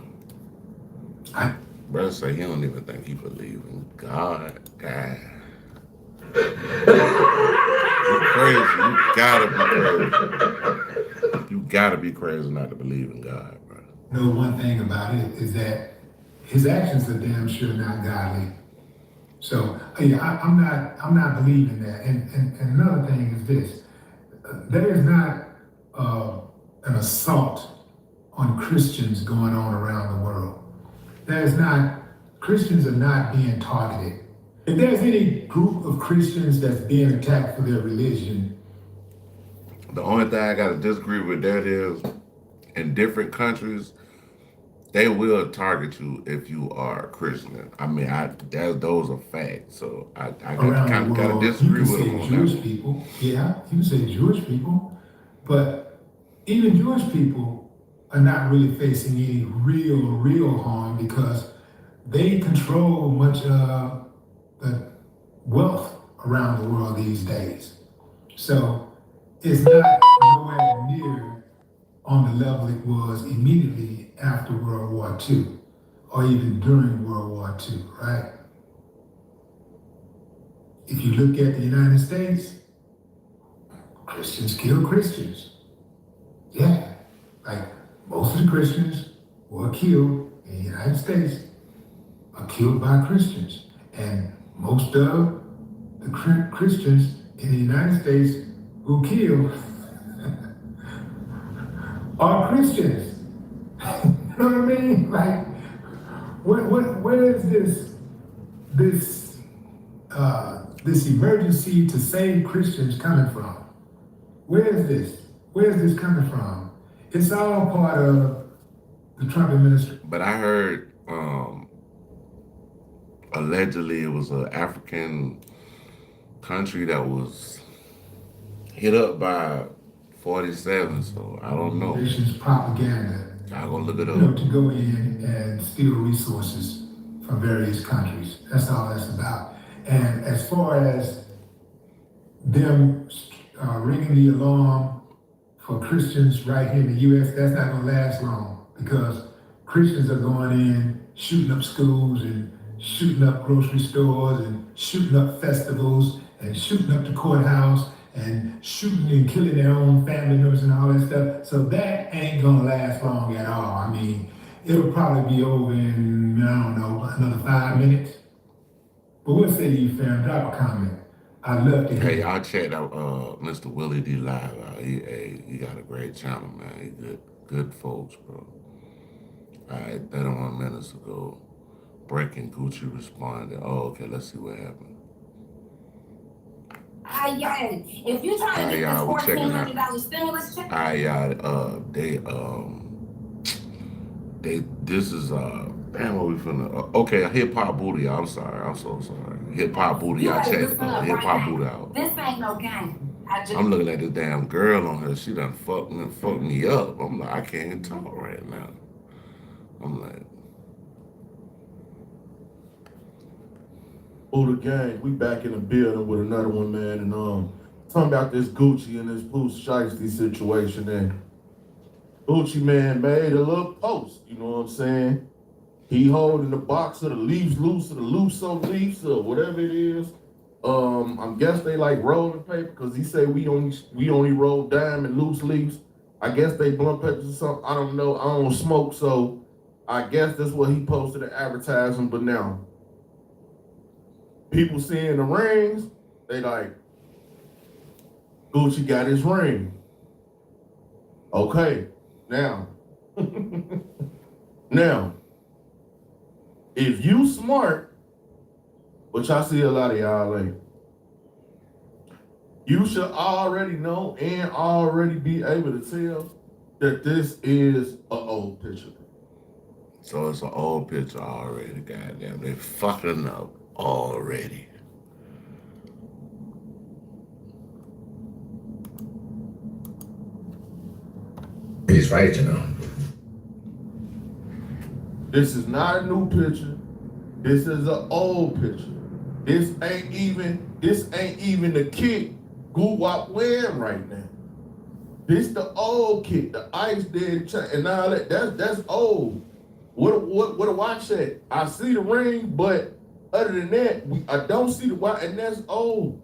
Brother say he don't even think he believes in God. God. You crazy. You gotta be crazy. You gotta be crazy not to believe in God, bro. Know one thing about it is that his actions are damn sure not godly. So yeah, I'm not believing that. And another thing is this: there is not an assault on Christians going on around the world. Christians are not being targeted. If there's any group of Christians that's being attacked for their religion, the only thing I gotta disagree with that is in different countries, they will target you if you are a Christian. I mean, those are facts. So I Around kind the of got to world, you disagree can with them say on that Jewish one. people. Yeah, you can say Jewish people. But even Jewish people are not really facing any real harm because they control much of the wealth around the world these days. So it's not nowhere near on the level it was immediately after World War II or even during World War II, right? If you look at the United States, Christians kill Christians. Yeah, like most of the Christians who are killed in the United States are killed by Christians. And most of the Christians in the United States who kill are Christians. You know what I mean? Like, where is this emergency to save Christians coming from? Where is this? Where is this coming from? It's all part of the Trump administration. But I heard allegedly it was an African country that was hit up by 47. So I don't know. Propaganda. I'll go look it You know, up. to go in and steal resources from various countries. That's all that's about. And as far as them ringing the alarm for Christians right here in the U.S., that's not going to last long because Christians are going in, shooting up schools and shooting up grocery stores and shooting up festivals and shooting up the courthouse and shooting and killing their own family members and all that stuff. So that ain't gonna last long at all. I mean, it'll probably be over in, I don't know, another 5 minutes. But what say you, fam? Drop a comment. I'd love to hear. Hey, y'all check out Mr. Willie D Live out. He got a great channel, man. He good folks, bro. All right, 31 minutes ago, Breaking Gucci responded. Oh, okay, let's see what happened. If you try to get this $1,400 stimulus check. This is damn, what we finna okay, hip hop booty, y'all. I'm sorry, I'm so sorry. Hip hop booty, y'all check hip hop booty out. This ain't no game. I'm looking at this damn girl on her. She done fucked me up. I'm like, I can't even talk right now. I'm like, Oh, the gang, we back in the building with another one, man, and talking about this Gucci and this Pooh Shiesty situation, and Gucci, man, made a little post, you know what I'm saying? He holding the box of the Leafs loose, or the loose on Leafs, or whatever it is. I guess they like rolling paper, because he said we only roll diamond loose leaves. I guess they blunt papers or something, I don't know, I don't smoke, so I guess that's what he posted in advertising, but now, people seeing the rings, they like, Gucci got his ring. Okay, now, if you smart, which I see a lot of y'all like, you should already know and already be able to tell that this is an old picture. so it's an old picture already, goddamn. They fucking up already. He's right, you know. This is not a new picture. This is an old picture. This ain't even the kit Goo-Wop wearing right now. This the old kit, the ice dead and all that. That's old. What a watch at? I see the ring, but other than that, I don't see the watch, and that's old.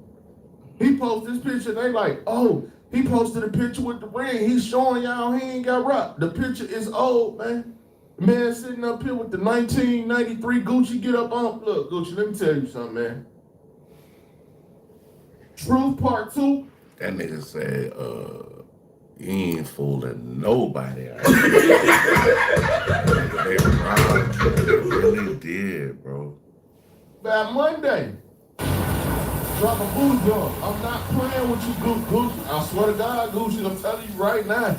He posted this picture, and they like, oh, he posted a picture with the ring. He's showing y'all he ain't got rock. The picture is old, man. The man sitting up here with the 1993 Gucci get up on. Look, Gucci, let me tell you something, man. Truth Part 2. That nigga said, you ain't fooling nobody. They robbed you. They really did, bro. By Monday. Drop a booty gun. I'm not playing with you, Gucci. I swear to God, Gucci, I'm telling you right now.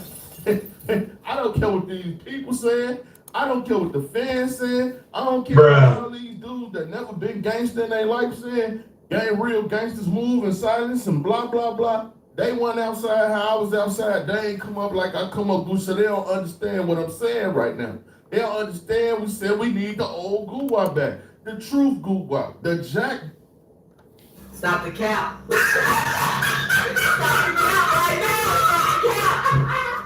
I don't care what these people saying. I don't care what the fans saying. I don't care what all these dudes that never been gangster in their life saying. Gang real gangsters move in silence and blah, blah, blah. They went outside how I was outside. They ain't come up like I come up, so they don't understand what I'm saying right now. They don't understand we said we need the old Goo-Wop back. The truth Goo-Wop. The Jack. Stop the cap.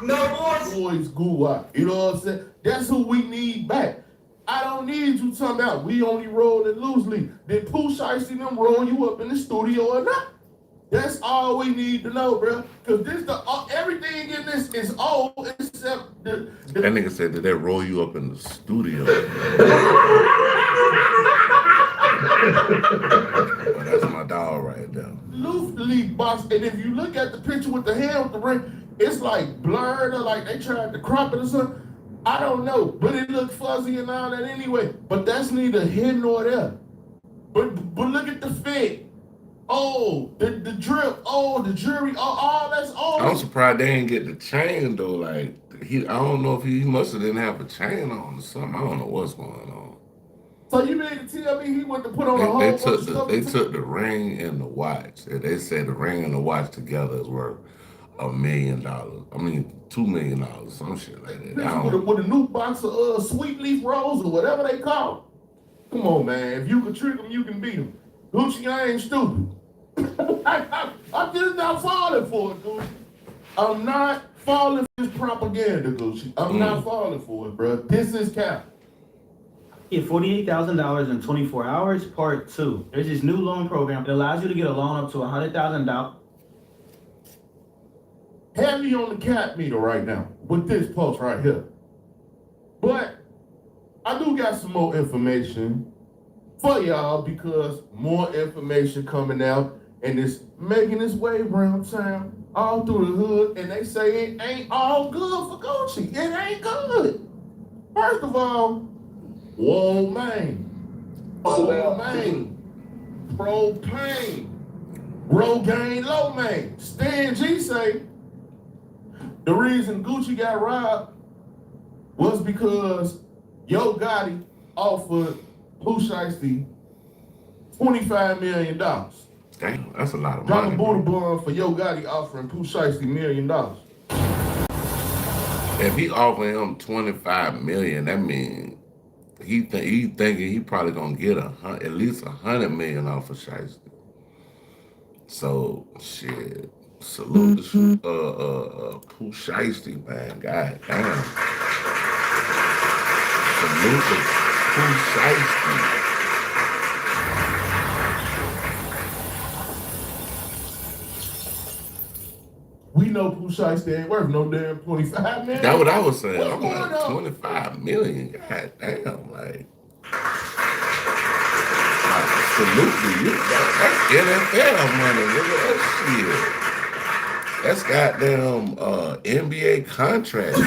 No boys Goo-Wop. You know what I'm saying? That's who we need back. I don't need you talking about we only rolling loosely. Did Pooh Shiesty them roll you up in the studio or not? That's all we need to know, bro. Cause this everything in this is old except the That nigga said, did they roll you up in the studio? Oh, that's my dog right there. loose leaf box. And if you look at the picture with the hand with the ring, it's like blurred or like they tried to crop it or something. I don't know, but it looked fuzzy and all that anyway. But that's neither here nor there. But look at the fit. Oh, the drip. Oh, the jury. Oh, all that's old. I'm surprised they didn't get the chain though. Like I don't know if he must have didn't have a chain on or something. I don't know what's going on. So you mean to tell me he went to put on a whole They bunch of stuff? they took the ring and the watch. They said the ring and the watch together is worth $1 million. I mean $2 million, some shit like that. With a new box of sweet leaf rolls or whatever they call it. Come on, man. If you can trick them, you can beat them. Gucci, I ain't stupid. I'm just not falling for it, Gucci. I'm not falling for this propaganda, Gucci. I'm not falling for it, bro. This is cap. Yeah, $48,000 in 24 hours, part 2. There's this new loan program that allows you to get a loan up to $100,000. Have me on the cap meter right now with this post right here. But I do got some more information for y'all because more information coming out and it's making its way around town, all through the hood, and they say it ain't all good for Gucci. It ain't good. First of all, whoa, man. Oh, man. Propane. Rogaine, low man. Stan G say the reason Gucci got robbed was because Yo Gotti offered Pooh Shiesty $25 million. Damn, that's a lot of Drop money. a booty bun for Yo Gotti offering Pooh Shiesty $1 million. If he offering him $25 million, that means he thinking he probably gonna get at least $100 million off of Shiesty. So shit, salute to Pooh Shiesty, man. God damn. Salute to Pooh Shiesty. We know Pooh Shiesty ain't worth no damn $25 million. That's what I was saying. What's I'm going like on? $25 million. God damn, like salute to you. That's NFL money, nigga. That shit. That's goddamn NBA contract.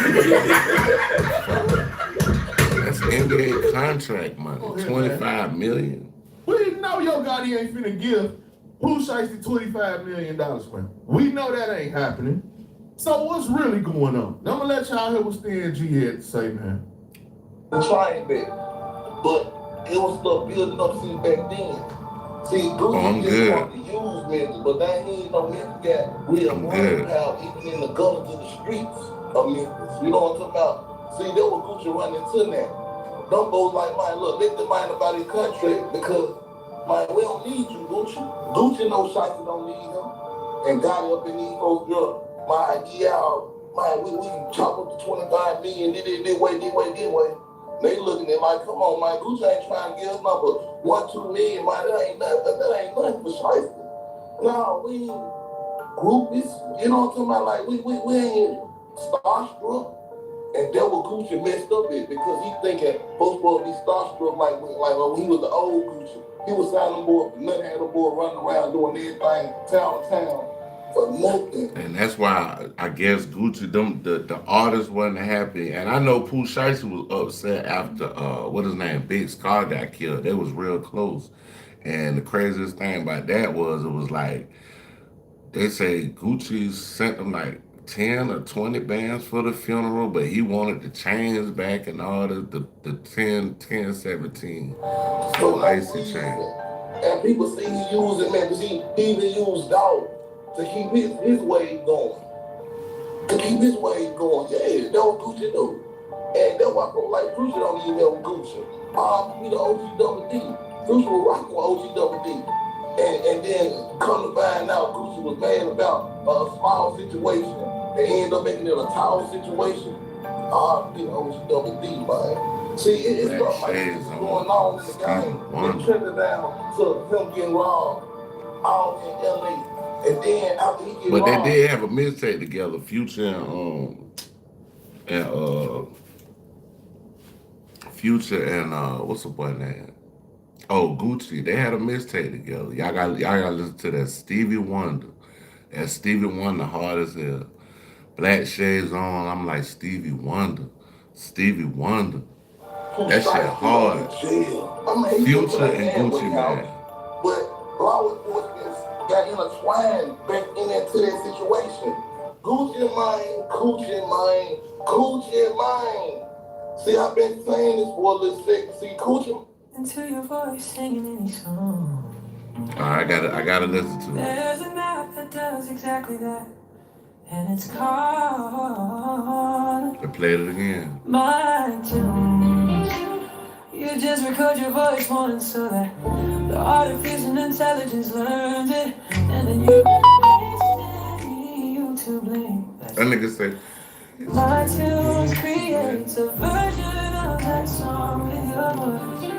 That's NBA contract money. $25 million. We know Yo Gotti ain't finna give Pooh Shiesty $25 million, man. We know that ain't happening. So what's really going on? Now I'm gonna let y'all hear what Stan G had to say, man. Trying back, but it was stuff building up since back then. See, Gucci just want to use Memphis, but that ain't no Memphis got real running power even in the gutters of the streets of Memphis. You know what I'm talking about? See, that was Gucci running to that. Them boys like, man, look, let them mind about his country because, man, we don't need you, Gucci. Gucci no Shiesty don't need him. And got up in these folks' drugs. Man, man, we can chop up to 25 million this way. They looking at like, come on, man, Gucci ain't trying to give us number 1-2 million, man. That ain't nothing for Shiesty. No, we ain't groupies. You know what I'm talking about? Like, we ain't starstruck. And that what Gucci messed up with because he thinking folks supposed to be starstruck like when he was the old Gucci. He was signing boy, nothing had a boy running around doing everything town to town for nothing. And that's why I guess Gucci, the artists wasn't happy. And I know Pooh Shiesty was upset after what his name, Big Scar got killed. They was real close. And the craziest thing about that was it was like they say Gucci sent them like 10 or 20 bands for the funeral, but he wanted the chains back and all the 10, 17. So icy chain. And people say he using man, because he even used dog to keep his wave going. To keep his wave going. Yeah, that was Gucci though. And that's why people like Gucci don't even know Gucci. Be the OG double D. Gucci was rocking with OG double D. And then come to find out Gucci was mad about a small situation. They ended up making it a tall situation. Be the OG double D, man. See, it's stuff like this going on in the game. It trickled down to him getting robbed out in LA. And then after he get robbed. But they did have a mixtape together, Future and what's the boy name? Oh, Gucci. They had a mixtape together. Y'all gotta listen to that Stevie Wonder. That Stevie Wonder hard as hell. Black shades on. I'm like Stevie Wonder. Stevie Wonder. That shit hard. Future and Gucci man. But law enforcement got intertwined back into that situation. Gucci mine. See, I've been saying this for a little second. See, Gucci. Until your voice singing any song. I gotta listen to it. There's an app that does exactly that. And it's called. I played it again. My tunes. You just record your voice once so that the artificial intelligence learns it. And then you YouTube link. That nigga say. My tunes creates a version of that song with your voice.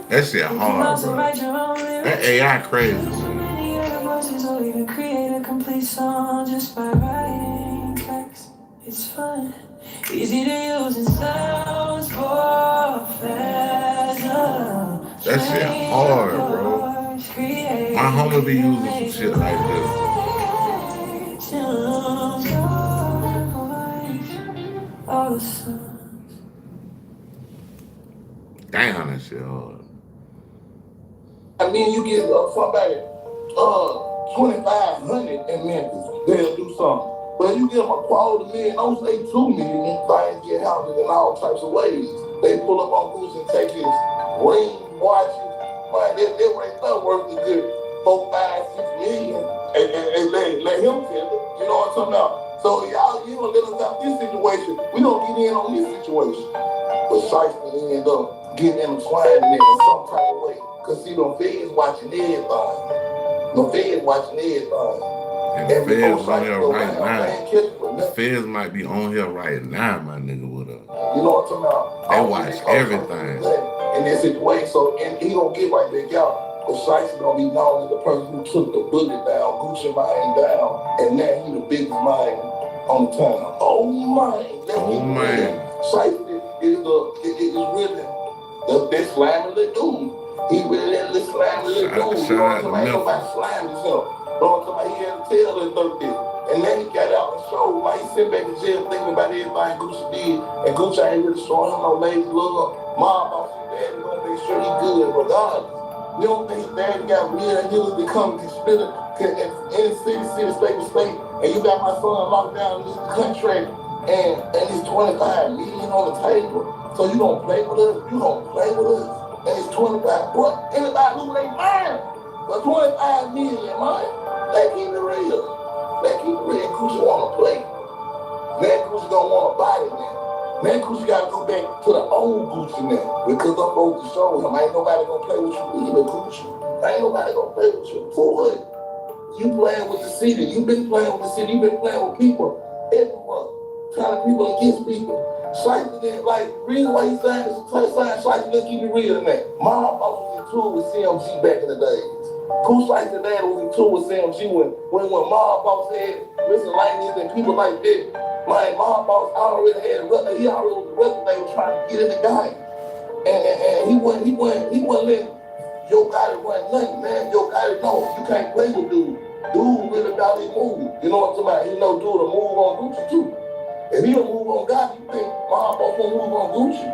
That shit hard, bro. That AI crazy. Many other voices or even create a complete song just by writing text. It's fun, easy to use and sounds professional. That shit hard, bro. My homie be using some shit like this. All the songs. Damn, that shit hard. I mean, you get somebody 2,500 in Memphis, they'll do something. But you give them a $250,000, don't say $2 million, things get handled in all types of ways. They pull up on Goose and take his ring, watches, man, they ain't not worth a good 4, 5, 6 million, and let him tell it. You know what I'm talking about? So y'all, you don't let us have this situation. We don't get in on this situation. But Shiesty end up getting intertwined in it in some type of way. Because see, the feds watching everything. And the feds on here right now. The feds might be on here right now, my nigga, with us. You know what I'm talking about? They watch everything. In this situation, so and he gonna get right back out. But Shiesty gonna be known as the person who took the bullet down, Gucci mine down, and now he the biggest mine on the town. Oh man. Shiesty is really the slamming the dude. He really the slamming the dude. You know what I'm saying? Nobody slammed himself. You know what I'm saying? He had to tell him this. And then he got out and showed, like he sitting back in jail thinking about everything Gucci did. And Gucci ain't really showing him no lazy love. Mom, boss, his daddy gonna make sure he good regardless. You don't think his daddy got real and he was becoming conspirator in city, state, and you got my son locked down in this country and it's 25 million on the table. So you don't play with us, and it's 25. What? Anybody lose their mind? But 25 million, man. They keep it real. Gucci wanna play. Now Gucci don't wanna body now. Now Gucci gotta go back to the old Gucci now. Because I'm supposed to show him ain't nobody gonna play with you either, Gucci. Ain't nobody gonna play with you. For what? You playing with the city. You been playing with the city. You been playing with people everywhere. Trying to people against people. Shiesty didn't like, reason why he signed Shiesty, let's keep it real in that. My boss was in tour with CMG back in the days. Cool Shiesty dad was in tour with CMG when my boss had listen like this and people like that. My boss already had he already was the record label trying to get in the game. And he wasn't letting Yo Gotti run nothing, man. Yo Gotti know you can't play with dude. Dude really about his move. You know what I'm talking about? He know dude to move on Gucci too. If he don't move on Gotti, you think my boss won't move on Gucci?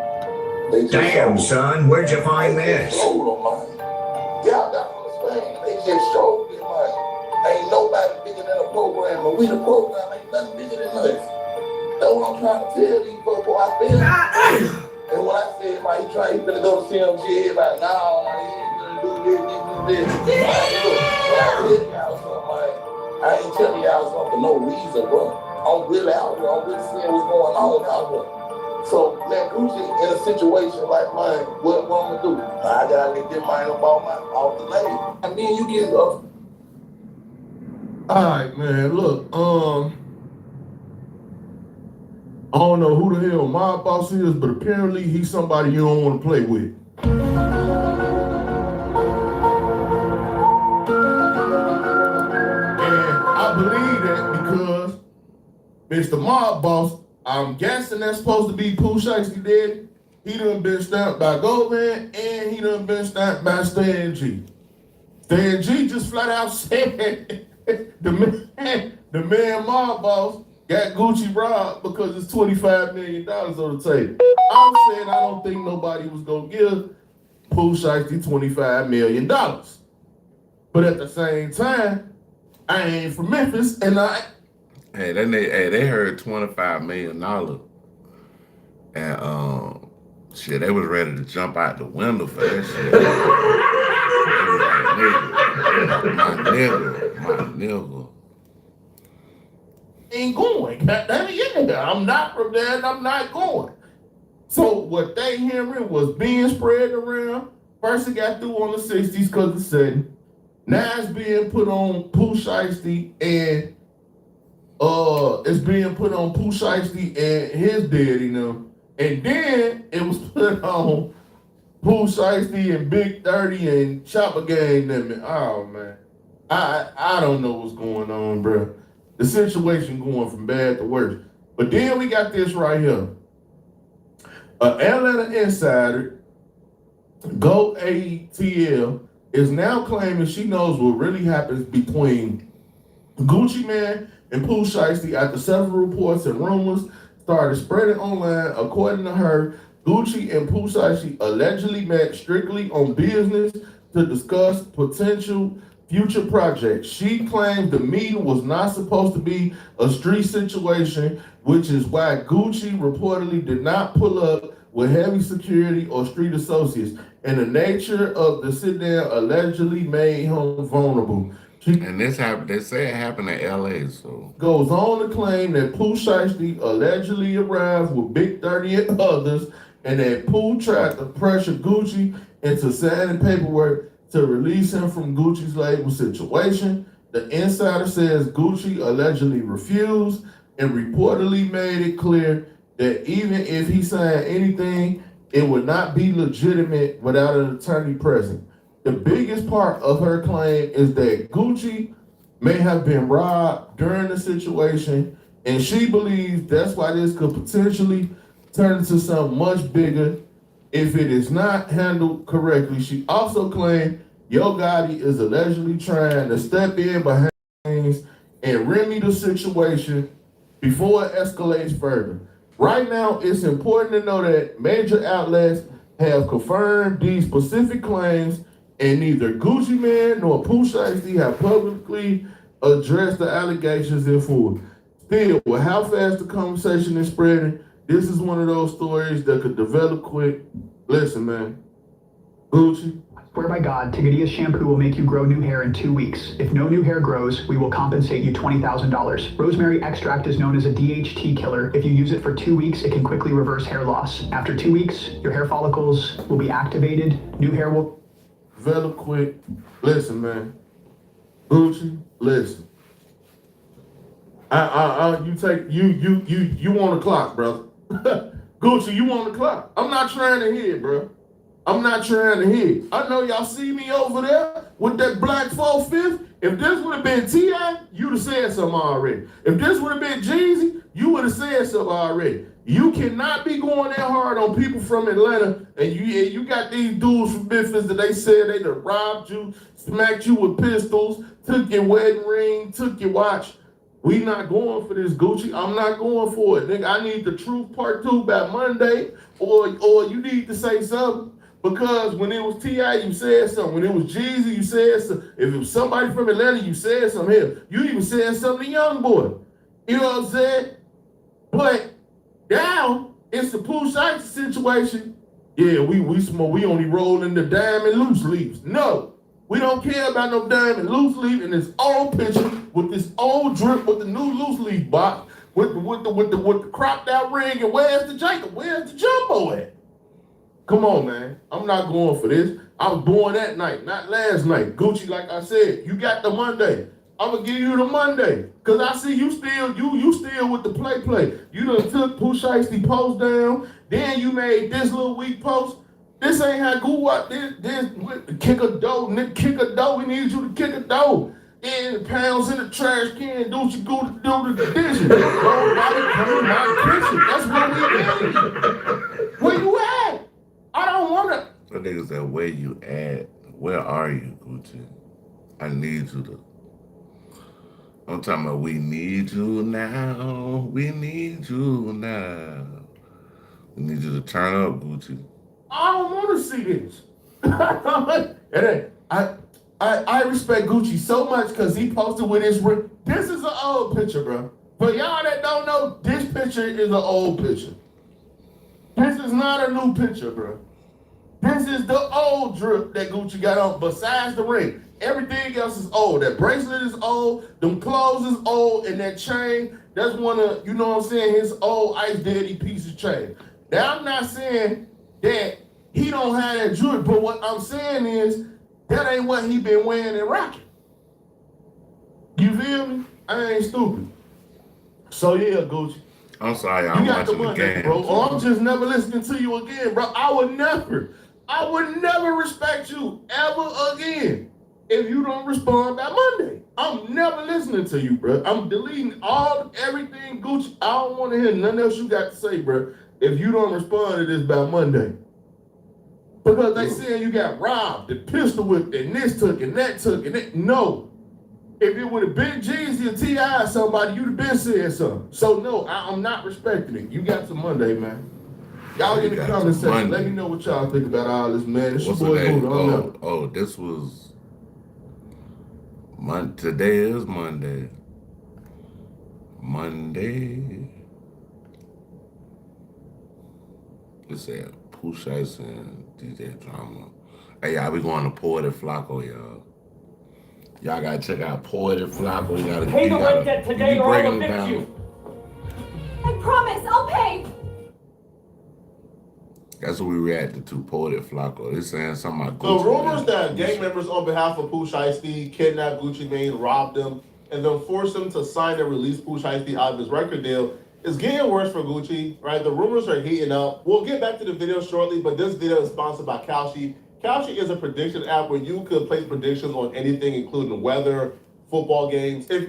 Damn, son, where'd you find this? Y'all got to understand. They just showed me, man. Ain't nobody bigger than a program, and we the program ain't nothing bigger than us. That's what I'm trying to tell these folks, boy. I feel it. And when I said, man, he finna go to CMG, everybody, nah, he ain't gonna do this, I tell y'all something, man. I ain't telling y'all something for no reason, bro. I'm really out here. I'm really seeing what's going on out here. So, man, Gucci in a situation like mine, what I'm gonna do? I gotta get this man up off the lane. And then you get up. All right, man. Look, I don't know who the hell my boss is, but apparently he's somebody you don't want to play with. And I believe that because Mr. Mob Boss, I'm guessing that's supposed to be Pooh Shiesty Daddy. He done been stamped by Goldman and he done been stamped by Stan G. Stan G just flat out said the man Mob Boss got Gucci robbed because it's $25 million on the table. I'm saying I don't think nobody was gonna give Pooh Shiesty $25 million. But at the same time, I ain't from Memphis and they heard $25 million. And shit, they was ready to jump out the window for that shit. My nigga. Ain't going. I'm not from there and I'm not going. So what they hearing was being spread around. First it got through on the 60s because of setting. Now it's being put on Pooh Shiesty and it's being put on Pooh Shiesty and his daddy now. And then it was put on Pooh Shiesty and Big 30 and Chopper Gang them. Oh man. I don't know what's going on, bro. The situation going from bad to worse. But then we got this right here. An Atlanta insider, Go ATL, is now claiming she knows what really happens between Gucci Mane and Pooh Shiesty after several reports and rumors started spreading online. According to her, Gucci and Pooh Shiesty allegedly met strictly on business to discuss potential future projects. She claimed the meeting was not supposed to be a street situation, which is why Gucci reportedly did not pull up with heavy security or street associates. And the nature of the sit-down allegedly made him vulnerable. And this happened. They say it happened in LA. So goes on to claim that Pooh Shiesty allegedly arrived with Big 30 and others, and that Pooh tried to pressure Gucci into signing paperwork to release him from Gucci's label situation. The insider says Gucci allegedly refused and reportedly made it clear that even if he signed anything, it would not be legitimate without an attorney present. The biggest part of her claim is that Gucci may have been robbed during the situation, and she believes that's why this could potentially turn into something much bigger if it is not handled correctly. She also claimed Yo Gotti is allegedly trying to step in behind things and remedy the situation before it escalates further. Right now, it's important to know that major outlets have confirmed these specific claims, and neither Gucci Mane nor Pooh Shiesty have publicly addressed the allegations in full. Still, with how fast the conversation is spreading, this is one of those stories that could develop quick. Listen, man. Gucci. Swear by God, Tigadia's shampoo will make you grow new hair in 2 weeks. If no new hair grows, we will compensate you $20,000. Rosemary extract is known as a DHT killer. If you use it for 2 weeks, it can quickly reverse hair loss. After 2 weeks, your hair follicles will be activated. New hair will develop quick. Listen, man. Gucci, listen. You on the clock, brother. Gucci, you on the clock. I'm not trying to hear, bro. I'm not trying to hear. I know y'all see me over there with that black 4/5. If this would have been T.I., you'd have said something already. If this would have been Jeezy, you would have said something already. You cannot be going that hard on people from Atlanta, and you got these dudes from Memphis that they said they done robbed you, smacked you with pistols, took your wedding ring, took your watch. We not going for this, Gucci. I'm not going for it, nigga. I need the truth part 2 by Monday, or you need to say something. Because when it was T.I., you said something. When it was Jeezy, you said something. If it was somebody from Atlanta, you said something. Hell, you even said something to Young Boy. You know what I'm saying? But now it's the Pooh Shiesty situation. Yeah, we only roll in the diamond loose leaves. No, we don't care about no diamond loose leaf in this old picture with this old drip with the new loose leaf box with the cropped out ring. And where's the Jacob? Where's the jumbo at? Come on, man. I'm not going for this. I was born that night, not last night. Gucci, like I said, you got the Monday. I'm gonna give you the Monday. Cause I see you still with the play. You done took Pooh Shiesty post down, then you made this little weak post. This ain't how go up this kick a dough, nigga, kick a dough. We need you to kick a dough. And pounds in the trash can, don't you go to do the dishes. Nobody come in my kitchen. That's where we at. Where you at? I don't wanna. The niggas said, where you at? Where are you, Gucci? I need you to. I'm talking about we need you now. We need you now. We need you to turn up, Gucci. I don't want to see this. I respect Gucci so much because he posted with his ring. This is an old picture, bro. For y'all that don't know, this picture is an old picture. This is not a new picture, bro. This is the old drip that Gucci got on, besides the ring. Everything else is old. That bracelet is old, them clothes is old, and that chain, that's one of, you know what I'm saying, his old Ice Daddy piece of chain. Now, I'm not saying that he don't have that jewelry, but what I'm saying is, that ain't what he been wearing and rocking. You feel me? I ain't stupid. So yeah, Gucci. I'm sorry, I'm watching the game, bro. Or I'm just never listening to you again, bro. I would never respect you ever again if you don't respond by Monday. I'm never listening to you, bro. I'm deleting everything, Gucci. I don't want to hear nothing else you got to say, bro, if you don't respond to this by Monday. Because they saying you got robbed, the pistol whipped, and this took, and that took, and that. No. If it would have been Jeezy or T.I. or somebody, you'd have been saying something. So no, I'm not respecting it. You got some Monday, man. Y'all in the comment section, let me know what y'all think about all this, man. It's your boy, this was today is Monday. Let's say Pooh Shiesty and DJ Drama. Hey, y'all, we going to Poetic Flacco, y'all. Y'all gotta check out Poetic Flacco. You gotta pay the rent debt today or I'll evict you. I promise, I'll pay. That's what we reacted to, Poetic Flacco. They're saying something about Gucci. The rumors that gang members on behalf of Pooh Shiesty kidnapped Gucci Mane, robbed him, and then forced him to sign and release Pooh Shiesty out of his record deal is getting worse for Gucci, right? The rumors are heating up. We'll get back to the video shortly, but this video is sponsored by Kalshi. Kalshi is a prediction app where you could place predictions on anything, including weather, football games. Gucci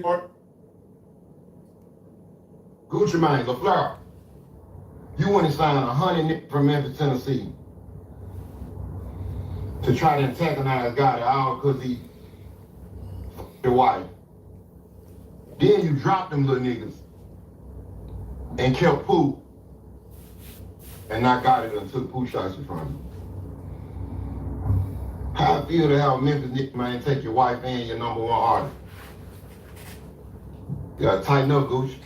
Mane, LaFleur, you want to sign 100 from Memphis, Tennessee to try to antagonize God all because he your wife. Then you dropped them little niggas and kept Pooh and not got it and took Pooh Shiesty from you. How I feel to have Memphis nigga, man, take your wife and your #1 artist. You gotta tighten up, Gucci.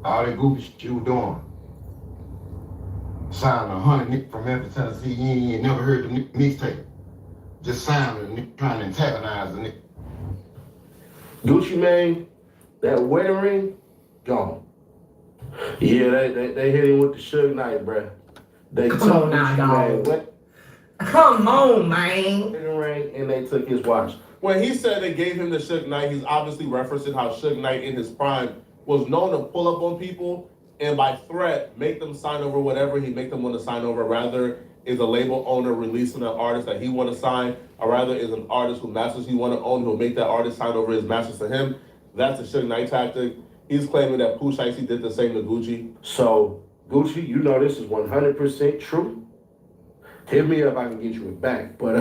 All that goofy shit you were doing. Signed 100 niggas from Memphis, Tennessee, you ain't never heard the mixtape. Just signed a nigga trying to antagonize the nigga. Gucci Mane, that wedding ring, gone. Yeah, they hit him with the Suge Knight, bruh. They took Gucci Mane. Come on, man. And they took his watch. When he said they gave him the Suge Knight, he's obviously referencing how Suge Knight in his prime was known to pull up on people and by threat make them sign over whatever he make them want to sign over. Rather is a label owner releasing an artist that he want to sign, or rather is an artist who masters he want to own who'll make that artist sign over his masters to him. That's a Suge Knight tactic. He's claiming that Pooh Shiesty did the same to Gucci. So Gucci, you know this is 100% true. Hit me up, I can get you it back. But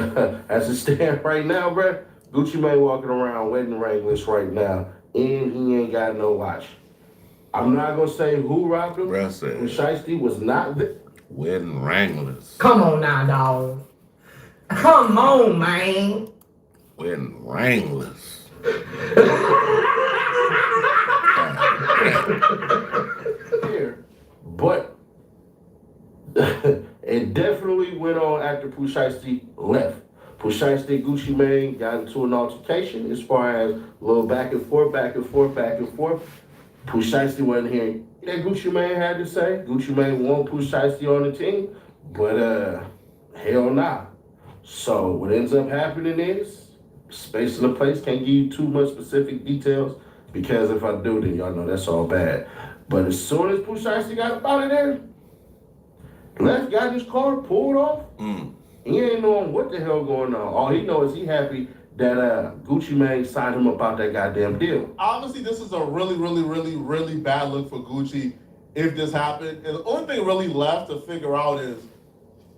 as it stands right now, bruh, Gucci Mane walking around wedding ringless right now, and he ain't got no watch. I'm not gonna say who robbed him. Pooh Shiesty was not Wedding Wranglers. Come on now, dog. Come on, man. Wedding Wranglers. Here, but it definitely went on after Pooh Shiesty left. Pooh Shiesty and Gucci Mane got into an altercation as far as a little back and forth. Pooh Shiesty wasn't hearing that Gucci Mane had to say. Gucci Mane wanted Pooh Shiesty on the team, but hell nah. So what ends up happening is space in the place. Can't give you too much specific details because if I do, then y'all know that's all bad. But as soon as Pooh Shiesty got up out of there, left, got in his car, pulled off. He ain't knowing what the hell going on. All he knows is he happy that Gucci Mane signed him up out that goddamn deal. Obviously, this is a really bad look for Gucci if this happened. And the only thing really left to figure out is,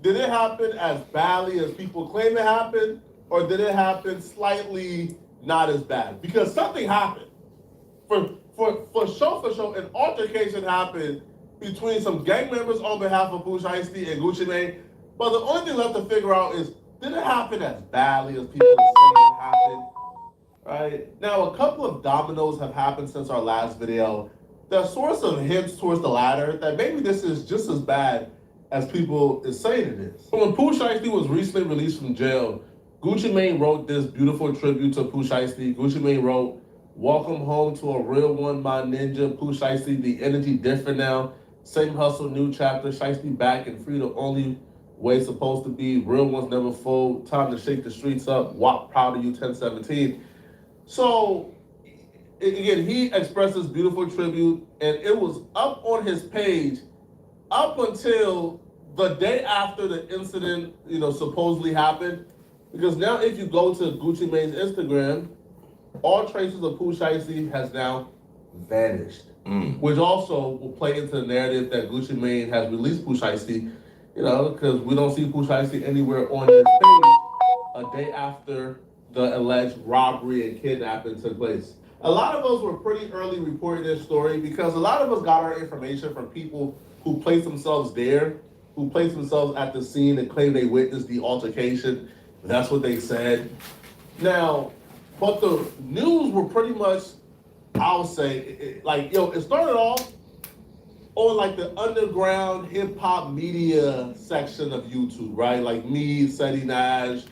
did it happen as badly as people claim it happened, or did it happen slightly not as bad? Because something happened. For sure, an altercation happened between some gang members on behalf of Pooh Shiesty and Gucci Mane. But the only thing left to figure out is, did it happen as badly as people are saying it happened? Right? Now, a couple of dominoes have happened since our last video. That source of hints towards the latter, that maybe this is just as bad as people is saying it is. So when Pooh Shiesty was recently released from jail, Gucci Mane wrote this beautiful tribute to Pooh Shiesty. Gucci Mane wrote, "Welcome home to a real one, my ninja. Pooh Shiesty, the energy different now. Same hustle, new chapter. Shiesty back and free, the only way it's supposed to be. Real ones never fold. Time to shake the streets up. WAP, proud of you, 1017. So, again, he expressed this beautiful tribute, and it was up on his page up until the day after the incident, supposedly happened. Because now if you go to Gucci Mane's Instagram, all traces of Pooh Shiesty has now vanished. Which also will play into the narrative that Gucci Mane has released Pooh Shiesty, because we don't see Pooh Shiesty anywhere on his page a day after the alleged robbery and kidnapping took place. A lot of us were pretty early reporting this story because a lot of us got our information from people who placed themselves there, who placed themselves at the scene and claimed they witnessed the altercation. That's what they said. Now, but the news were pretty much, I'll say, it started off on like the underground hip hop media section of YouTube, right? Like me, Seti Nash,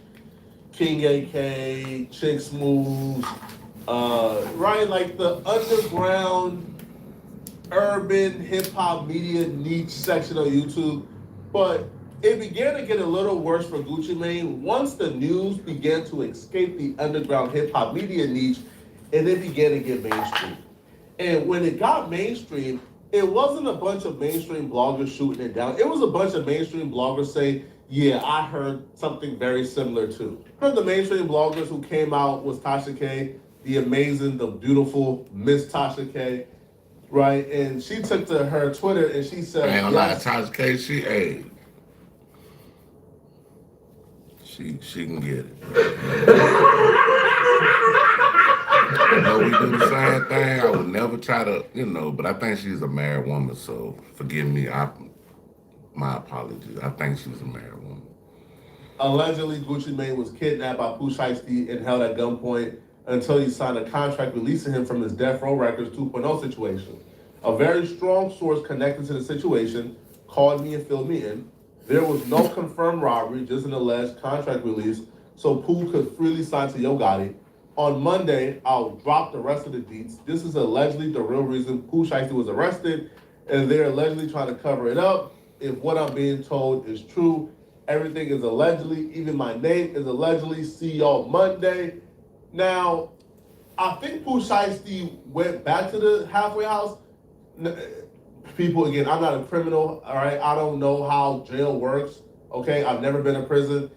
King AK, Chick Smooth, right? Like the underground urban hip hop media niche section of YouTube. But it began to get a little worse for Gucci Mane once the news began to escape the underground hip hop media niche and it began to get mainstream. And when it got mainstream, it wasn't a bunch of mainstream bloggers shooting it down. It was a bunch of mainstream bloggers saying, yeah, I heard something very similar too. Heard the mainstream bloggers who came out was Tasha K, the amazing, the beautiful Miss Tasha K, right? And she took to her Twitter and she said, I ain't gonna lie, Tasha K, she can get it. We do the same thing. I would never try to, but I think she's a married woman, so forgive me. My apologies. I think she's a married woman. Allegedly, Gucci Mane was kidnapped by Pooh Shiesty and held at gunpoint until he signed a contract releasing him from his Death Row Records 2.0 situation. A very strong source connected to the situation called me and filled me in. There was no confirmed robbery, just an alleged contract release, so Pooh could freely sign to Yo Gotti. On Monday, I'll drop the rest of the deets. This is allegedly the real reason Pooh Shiesty was arrested, and they're allegedly trying to cover it up. If what I'm being told is true, everything is allegedly, even my name is allegedly. See y'all Monday. Now, I think Pooh Shiesty went back to the halfway house. People, again, I'm not a criminal, all right? I don't know how jail works, okay? I've never been in prison.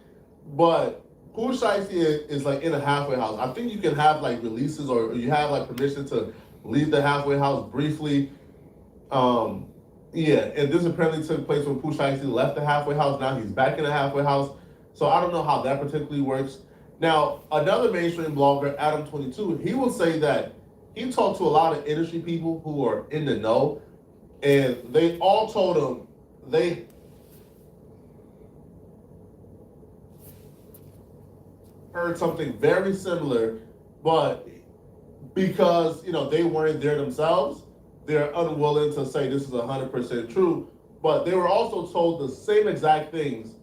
But Pooh Shiesty is like in a halfway house. I think you can have like releases or you have like permission to leave the halfway house briefly. Yeah, and this apparently took place when Pooh Shiesty left the halfway house. Now he's back in the halfway house. So I don't know how that particularly works. Now, another mainstream blogger, Adam22, he will say that he talked to a lot of industry people who are in the know, and they all told him heard something very similar, but because they weren't there themselves, they're unwilling to say this is 100% true. But they were also told the same exact things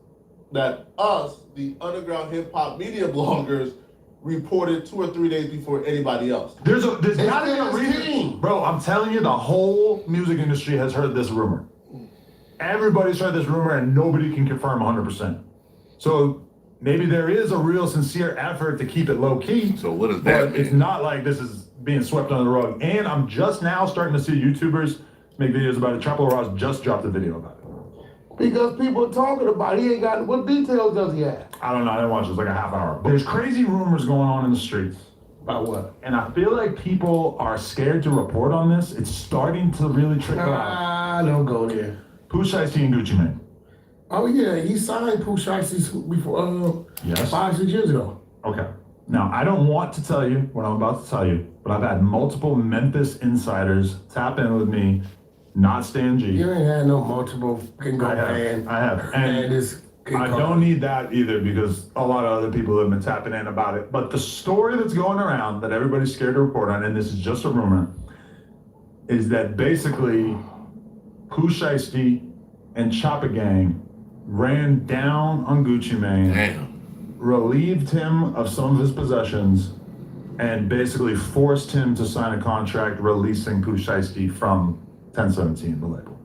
that us, the underground hip hop media bloggers, reported 2 or 3 days before anybody else. There's gotta be a reason. Bro, I'm telling you, the whole music industry has heard this rumor. Everybody's heard this rumor and nobody can confirm 100%. So maybe there is a real sincere effort to keep it low key. So what does that mean? It's not like this is being swept under the rug. And I'm just now starting to see YouTubers make videos about it. Trapple Ross just dropped a video about it. Because people are talking about it. He ain't got, what details does he have? I don't know, I didn't watch it, it's like a half hour. There's crazy rumors going on in the streets. About what? And I feel like people are scared to report on this. It's starting to really trickle out. Don't go there. Pooh Shiesty and Gucci Mane. Oh yeah, he signed Pooh Shiesty before, Yes. 5-6 years ago. Okay. Now, I don't want to tell you what I'm about to tell you, but I've had multiple Memphis insiders tap in with me, not Stan G. You ain't had no multiple fucking go fan. I have. And I don't need that either because a lot of other people have been tapping in about it. But the story that's going around that everybody's scared to report on, and this is just a rumor, is that basically Pooh Shiesty and Choppa Gang ran down on Gucci Mane, relieved him of some of his possessions, and basically forced him to sign a contract releasing Pooh Shiesty from 1017, the label.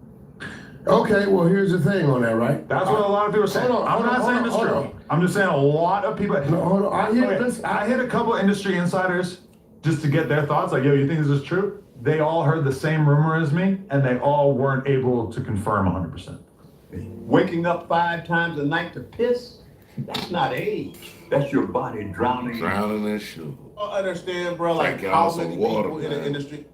Okay, well, here's the thing on that, right? That's what a lot of people are saying. I'm not saying it's true. I'm just saying a lot of people. No, hold on. I hit a couple industry insiders just to get their thoughts. Like, yo, you think this is true? They all heard the same rumor as me, and they all weren't able to confirm 100%. Waking up 5 times a night to piss, that's not age. That's your body drowning. Drowning in sugar. I understand, bro, like Drink how y'all many some water, people in the man. industry.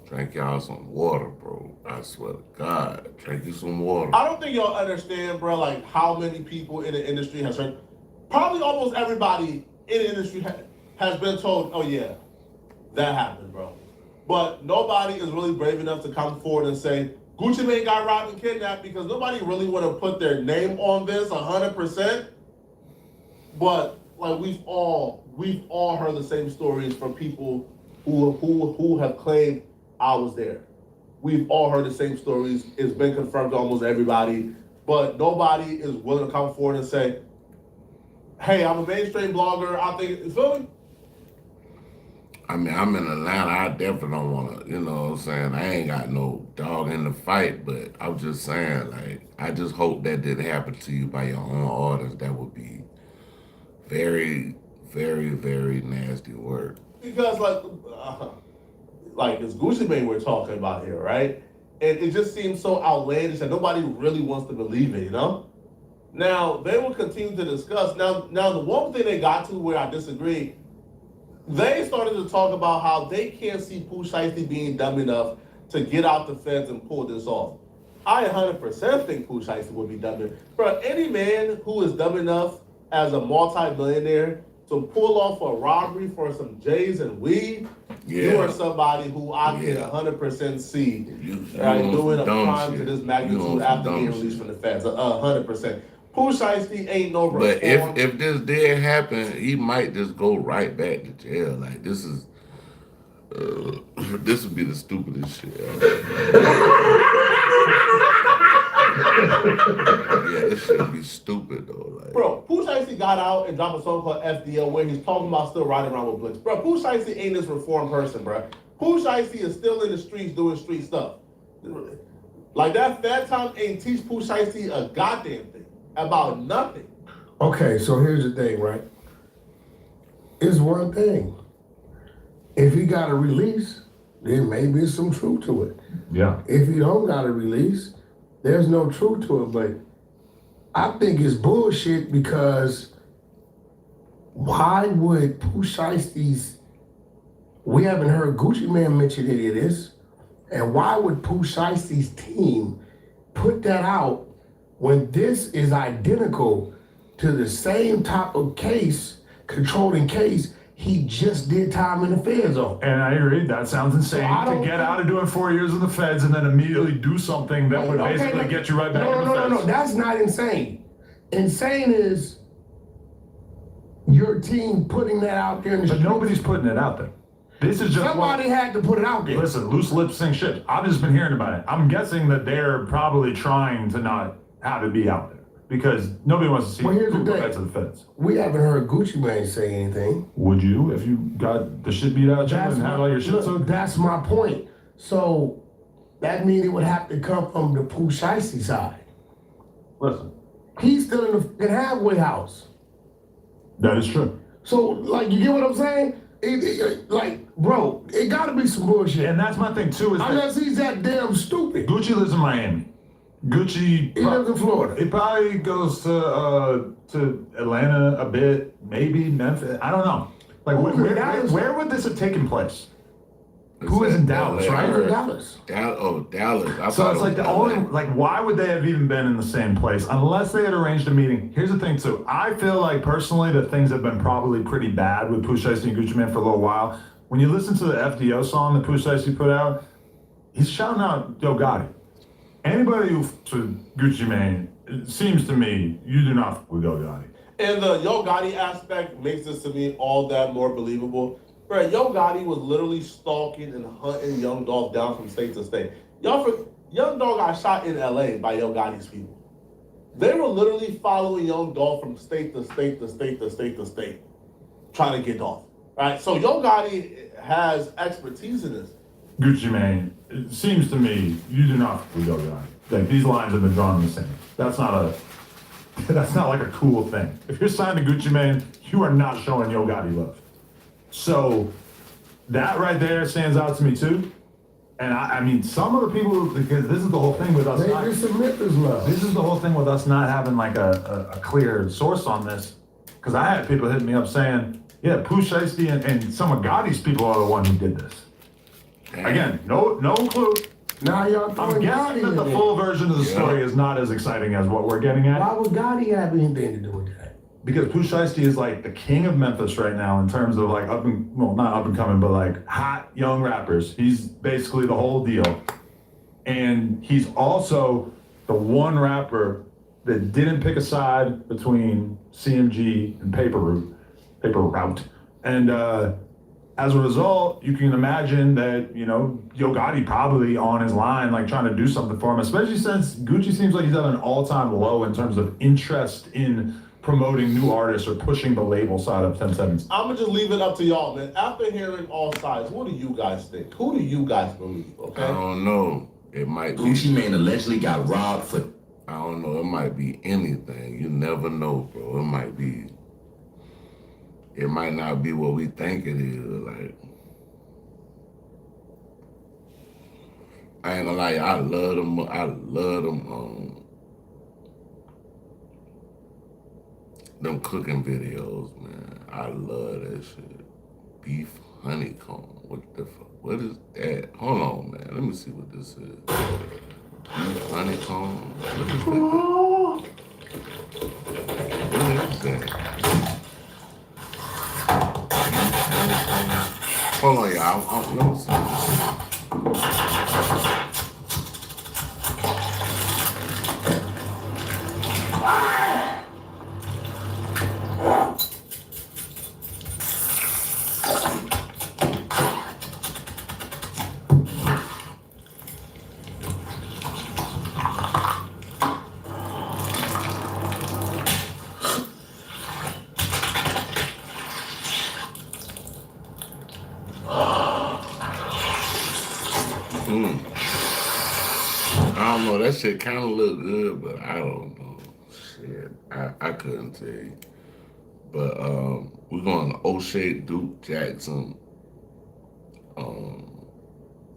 Drink y'all some water, bro. I swear to God. Drink you some water. I don't think y'all understand, bro, like how many people in the industry has heard. Probably almost everybody in the industry has been told, oh yeah, that happened, bro. But nobody is really brave enough to come forward and say, Gucci Mane got robbed and kidnapped, because nobody really want to put their name on this 100%. But like we've all heard the same stories from people who have claimed I was there. We've all heard the same stories. It's been confirmed to almost everybody, but nobody is willing to come forward and say, hey, I'm a mainstream blogger. I think, you feel me? I mean, I'm in Atlanta. I definitely don't want to, you know what I'm saying? I ain't got no dog in the fight, but I'm just saying, like, I just hope that didn't happen to you by your own orders. That would be very, very, very nasty work. Because, like it's Gucci Mane we're talking about here, right? And it just seems so outlandish that nobody really wants to believe it, you know? Now, they will continue to discuss. Now, the one thing they got to where I disagree, they started to talk about how they can't see Pooh Shiesty being dumb enough to get out the feds and pull this off. I 100% think Pooh Shiesty would be dumb enough. Bro, any man who is dumb enough as a multi-millionaire to pull off a robbery for some J's and weed, you are somebody who I can 100% see doing a crime to this magnitude after being released from the feds. 100%. Pooh Shiesty ain't no reform. But if this did happen, he might just go right back to jail. Like, this is, this would be the stupidest shit ever. Yeah, this should be stupid though. Like, bro, Pooh Shiesty got out and dropped a song called FDL where he's talking about still riding around with Blitz. Bro, Pooh Shiesty ain't this reformed person, bro. Pooh Shiesty is still in the streets doing street stuff. Like that Fat Time ain't teach Pooh Shiesty a goddamn thing about nothing. Okay, so here's the thing, right? It's one thing. If he got a release, then maybe there's some truth to it. Yeah. If he don't got a release, there's no truth to it. But I think it's bullshit because why would Pooh Shiesty's, we haven't heard Gucci Mane mention any of this, and why would Pooh Shiesty's team put that out when this is identical to the same type of case, controlling case, he just did time in the feds on? And I agree, that sounds insane to get out of doing 4 years in the feds and then immediately do something that would basically get you right back in the feds. No, that's not insane. Insane is your team putting that out there in the But streets? nobody's putting it out there. This is just somebody had to put it out there. Listen, loose lips sink ships. I've just been hearing about it. I'm guessing that they're probably trying to not have it be out there because nobody wants to see Well, here's the who thing. gets to the fence. We haven't heard Gucci Mane say anything. Would you if you got the shit beat out of you and had all your shit took? That's my point. So that means it would have to come from the Pooh Shiesty side. Listen. He's still in the fucking halfway house. That is true. So, like, you get what I'm saying? Like, bro, it gotta be some bullshit. And that's my thing too. Is unless he's that damn stupid. Gucci lives in Miami. Gucci. He lives in Florida. He probably goes to Atlanta a bit, maybe Memphis. I don't know. Like, where would this have taken place? Who is in Dallas, right? Dallas. Dallas. So it's like the only, like, why would they have even been in the same place unless they had arranged a meeting? Here's the thing, too. I feel like personally that things have been probably pretty bad with Pooh Shiesty and Gucci Mane for a little while. When you listen to the FDO song that Pooh Shiesty put out, he's shouting out Yo Gotti. Anybody who to Gucci Mane, it seems to me, you do not fuck with Yo Gotti. And the Yo Gotti aspect makes this to me all that more believable. Right, Yo Gotti was literally stalking and hunting Young Dolph down from state to state. Young Dolph got shot in LA by Yo Gotti's people. They were literally following Young Dolph from state to state to state to state to state, trying to get Dolph. Right, so Yo Gotti has expertise in this. Gucci Mane, it seems to me, you do not fuck with Yo Gotti. Like, these lines have been drawn in the sand. That's not like a cool thing. If you're signed to Gucci Mane, you are not showing Yo Gotti love. So that right there stands out to me too. And I mean, some of the people, because this is the whole thing with us. They submit this love. This is the whole thing with us not having like a clear source on this. Because I had people hitting me up saying, yeah, Pooh Shiesty and some of Gotti's people are the one who did this. Again, no clue. Now y'all I'm guessing that the full version of the story is not as exciting as what we're getting at. Why would Gotti have anything to do with that? Because Pooh Shiesty is like the king of Memphis right not up and coming, but like hot young rappers. He's basically the whole deal. And he's also the one rapper that didn't pick a side between CMG and Paper Route. And as a result, you can imagine that, Yo Gotti probably on his line, like trying to do something for him, especially since Gucci seems like he's at an all-time low in terms of interest in promoting new artists or pushing the label side of 1070s. I'm gonna just leave it up to y'all, man. After hearing all sides, what do you guys think? Who do you guys believe? Okay. I don't know. It might be. Gucci Mane allegedly got robbed for. I don't know. It might be anything. You never know, bro. It might be. It might not be what we think it is. Like, I ain't gonna lie. I love them. Them cooking videos, man. I love that shit. Beef honeycomb. What the fuck? What is that? Hold on, man. Let me see what this is. Beef honeycomb. What is that? Hold on, y'all. Let me see. I don't know, that shit kind of look good, but I don't know. Shit, I couldn't tell you. But we're going to O'Shea Duke Jackson.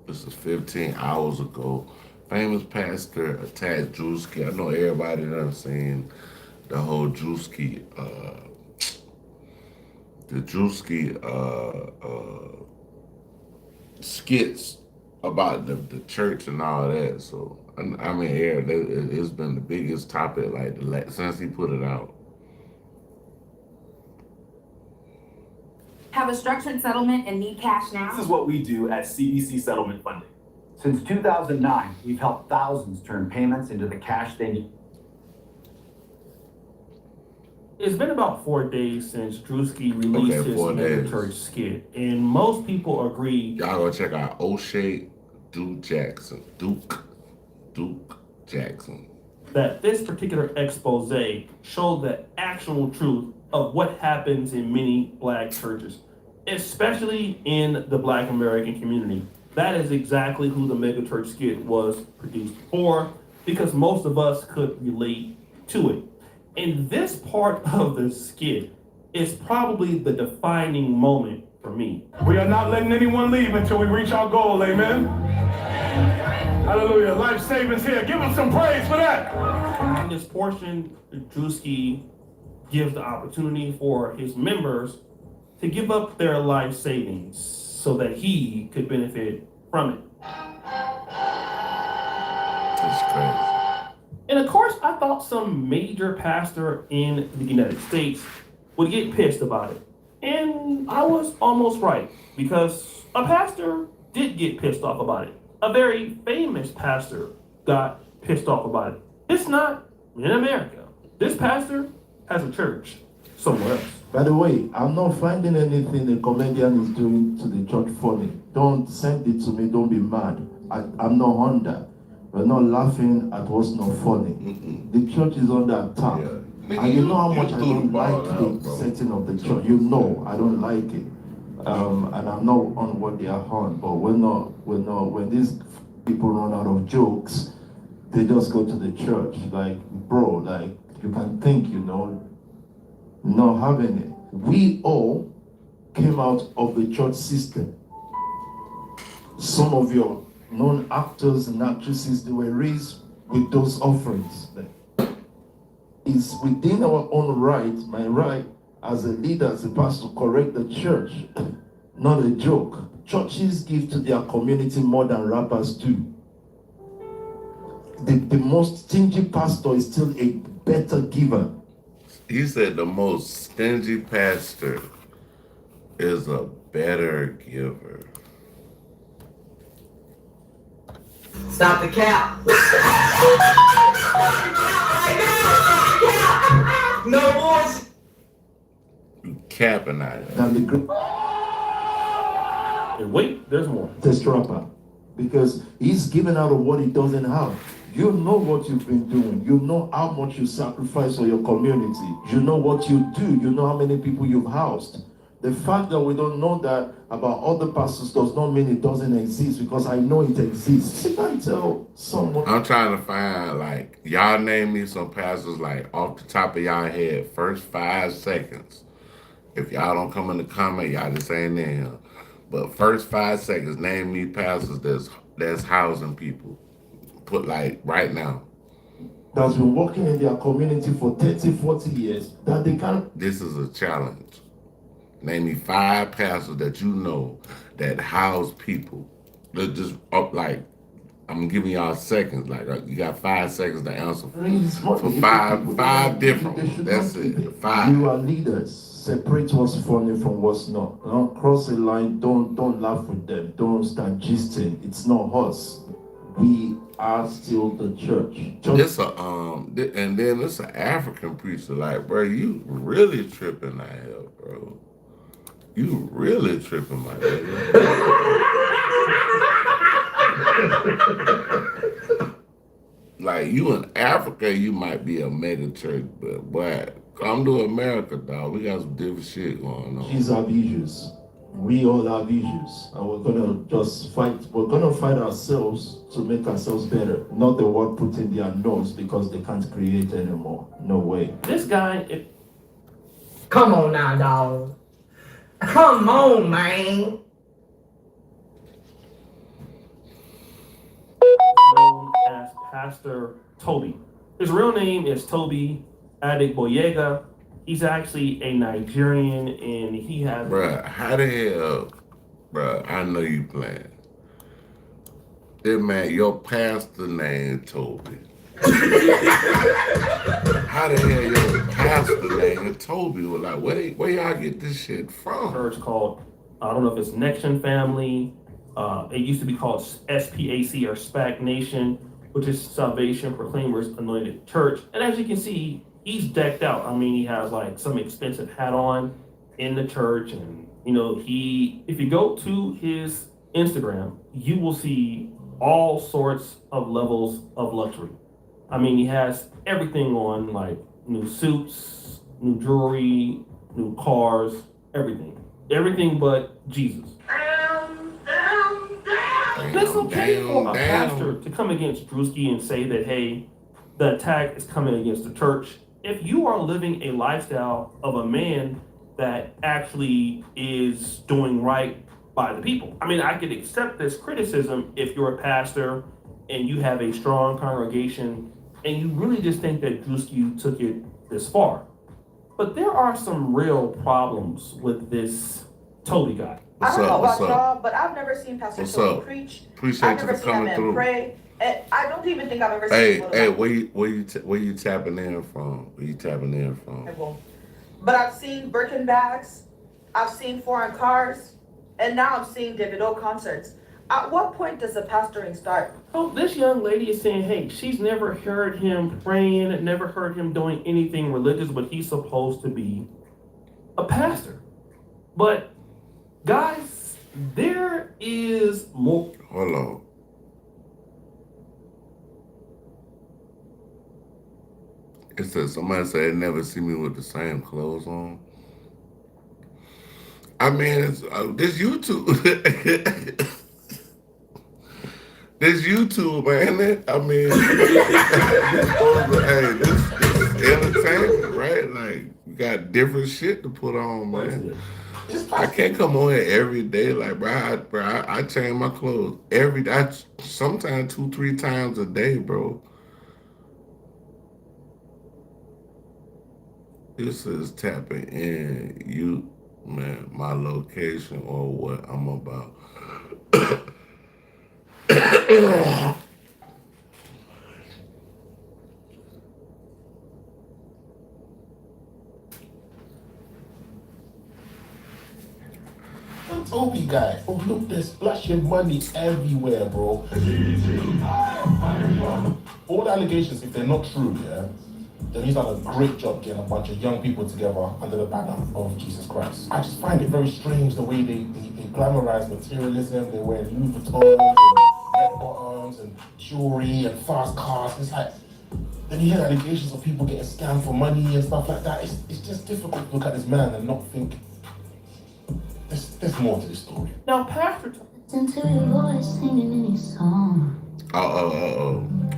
This is 15 hours ago. Famous pastor attacked Drewski. I know everybody done seen the whole Drewski, skits about the church and all that. So, I mean, it's been the biggest topic since he put it out. Have a structured settlement and need cash now? This is what we do at CBC Settlement Funding. Since 2009, we've helped thousands turn payments into the cash they need. It's been about 4 days since Drewski released his mega church skit, and most people agree. Y'all go check out O'Shea Duke Jackson. That this particular expose showed the actual truth of what happens in many black churches, especially in the Black American community. That is exactly who the mega church skit was produced for, because most of us could relate to it. And this part of the skit is probably the defining moment for me. We are not letting anyone leave until we reach our goal, amen? Hallelujah, life savings here. Give him some praise for that. In this portion, Drewski gives the opportunity for his members to give up their life savings so that he could benefit from it. That's crazy. And of course, I thought some major pastor in the United States would get pissed about it. And I was almost right, because a pastor did get pissed off about it. A very famous pastor got pissed off about it. It's not in America. This pastor has a church somewhere else. By the way, I'm not finding anything the comedian is doing to the church funny. Don't send it to me, don't be mad. I'm not on that. We're not laughing at what's not funny. The church is under attack. Yeah. And you know how much I don't like the setting of the church. You know I don't like it. And I'm not on what they are on. But when these people run out of jokes, they just go to the church. Like, bro, like, you can think, not having it. We all came out of the church system. Some of your known actors and actresses, they were raised with those offerings. It's within our own right, my right as a leader, as a pastor, to correct the church. Not a joke. Churches give to their community more than rappers do. The most stingy pastor is still a better giver. He said the most stingy pastor is a better giver. Stop the cap. No boys. You capping at it. And wait, there's more. Test rapper. Because he's giving out of what he doesn't have. You know what you've been doing. You know how much you sacrifice for your community. You know what you do. You know how many people you've housed. The fact that we don't know that about other pastors does not mean it doesn't exist, because I know it exists. You can't tell someone. I'm trying to find, like, y'all name me some pastors, like, off the top of y'all head, first 5 seconds. If y'all don't come in the comment, y'all just ain't in here. But first 5 seconds, name me pastors that's housing people. Put, like, right now. That's been working in their community for 30, 40 years, that they can't. This is a challenge. Name me 5 pastors that you know that house people. Let's just up, like, I'm giving y'all seconds. Like, you got 5 seconds to answer for 5 different ones. That's it. 5. You are leaders. Separate what's funny from what's not. Don't cross the line. Don't laugh with them. Don't start gisting. It's not us. We are still the church. This and then it's an African preacher. Like, bro, you really tripping out here, bro. You really tripping, my nigga. Like, you in Africa, you might be a mega church, but boy, come to America, dog. We got some different shit going on. These have issues. We all have issues, and we're gonna just fight. We're gonna fight ourselves to make ourselves better. Not the world putting their nose because they can't create anymore. No way. This guy. Come on now, dog. Come on, man. Known as Pastor Toby. His real name is Toby Adegboyega. He's actually a Nigerian, and he has. Bruh, how the hell, bruh? I know you playing. This man, your pastor named Toby. How the hell your pastor named Toby? Was like, where y'all get this shit from? Church called, I don't know if it's Nection Family. It used to be called SPAC or SPAC Nation, which is Salvation Proclaimers Anointed Church. And as you can see he's decked out. I mean, he has like some expensive hat on in the church, and if you go to his Instagram, you will see all sorts of levels of luxury. I mean, he has everything on, like new suits, new jewelry, new cars, everything but Jesus. It's okay for a pastor to come against Drewski and say that, hey, the attack is coming against the church. If you are living a lifestyle of a man that actually is doing right by the people. I mean, I could accept this criticism if you're a pastor and you have a strong congregation and you really just think that Drewski took it this far. But there are some real problems with this Toby guy. I don't know about y'all, but I've never seen Pastor Toby preach. Appreciate I've never you seen that coming man through. pray. And I don't even think I've ever seen Hey, where you tapping in from? Where you tapping in from? But I've seen Birkin bags, I've seen foreign cars, and now I'm seeing Davido concerts. At what point does the pastoring start? Oh, this young lady is saying, hey, she's never heard him praying, never heard him doing anything religious, but he's supposed to be a pastor. But guys, there is more. Hold on. It says somebody said they never see me with the same clothes on. I mean, it's this YouTube. This YouTube, man. I mean, hey, this entertainment, right? Like, you got different shit to put on, man. I can't come on here every day, like, bro. I change my clothes every day. Sometimes 2-3 times a day, bro. This is tapping in you, man, my location or what I'm about. Toby guy. Oh, look, there's splashing money everywhere, bro. All the allegations, if they're not true, yeah, then he's done a great job getting a bunch of young people together under the banner of Jesus Christ. I just find it very strange the way they glamorize materialism. They wear Louis Vuitton and red bottoms and jewelry and fast cars. It's like, then you hear allegations of people getting scammed for money and stuff like that. It's just difficult to look at this man and not think there's more to this story. Now, Pastor, listen to your voice singing any song.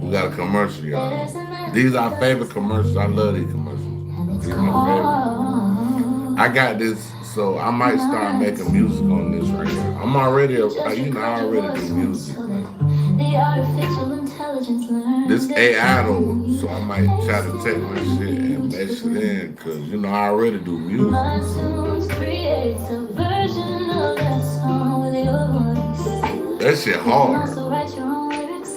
We got a commercial, y'all. These are our favorite commercials. I love these commercials. These are my favorite. I got this, so I might start making music on this right here. I'm already, I already do music. The artificial intelligence learned. This AI though, so I might try to take my shit and mix it in, cause I already do music. My tunes creates a version of that song with your voice. That shit hard. You can also write your own lyrics,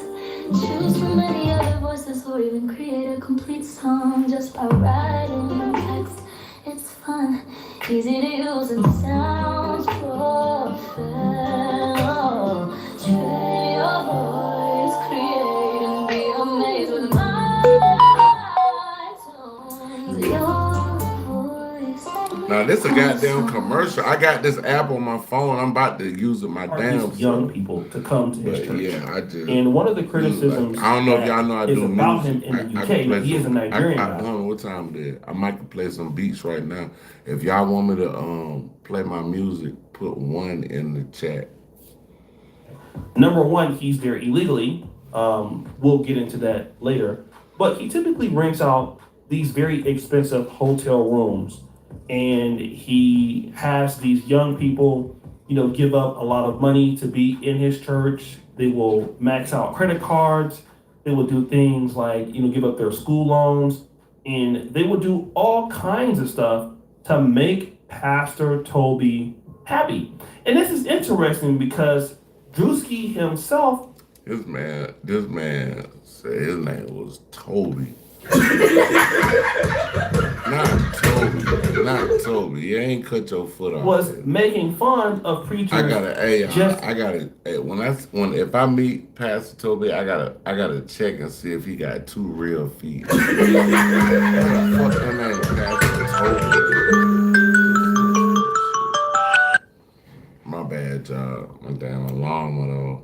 choose from many other voices, or even create a complete song just by writing text. It's fun, easy to use, and sounds professional. Train your voice, create and be amazed with my tones. Your voice. Now this a goddamn commercial. I got this app on my phone. I'm about to use it my damn young people to come to his church. Yeah, I just. And one of the criticisms I don't know if y'all know I do about music. him in the UK, he is a Nigerian I guy. don't know what time it is. I might play some beats right now. If y'all want me to play my music, put 1 in the chat. Number one, he's there illegally. We'll get into that later. But he typically rents out these very expensive hotel rooms, and he has these young people, give up a lot of money to be in his church. They will max out credit cards. They will do things like, give up their school loans, and they will do all kinds of stuff to make Pastor Toby happy. And this is interesting because Drewski himself. This man said his name was Toby. Not Toby. You ain't cut your foot off. Was making fun of preachers. I gotta, if I meet Pastor Toby, I gotta check and see if he got 2 real feet. What the fuck that name, Pastor Toby? My bad, y'all. My damn alarm went off.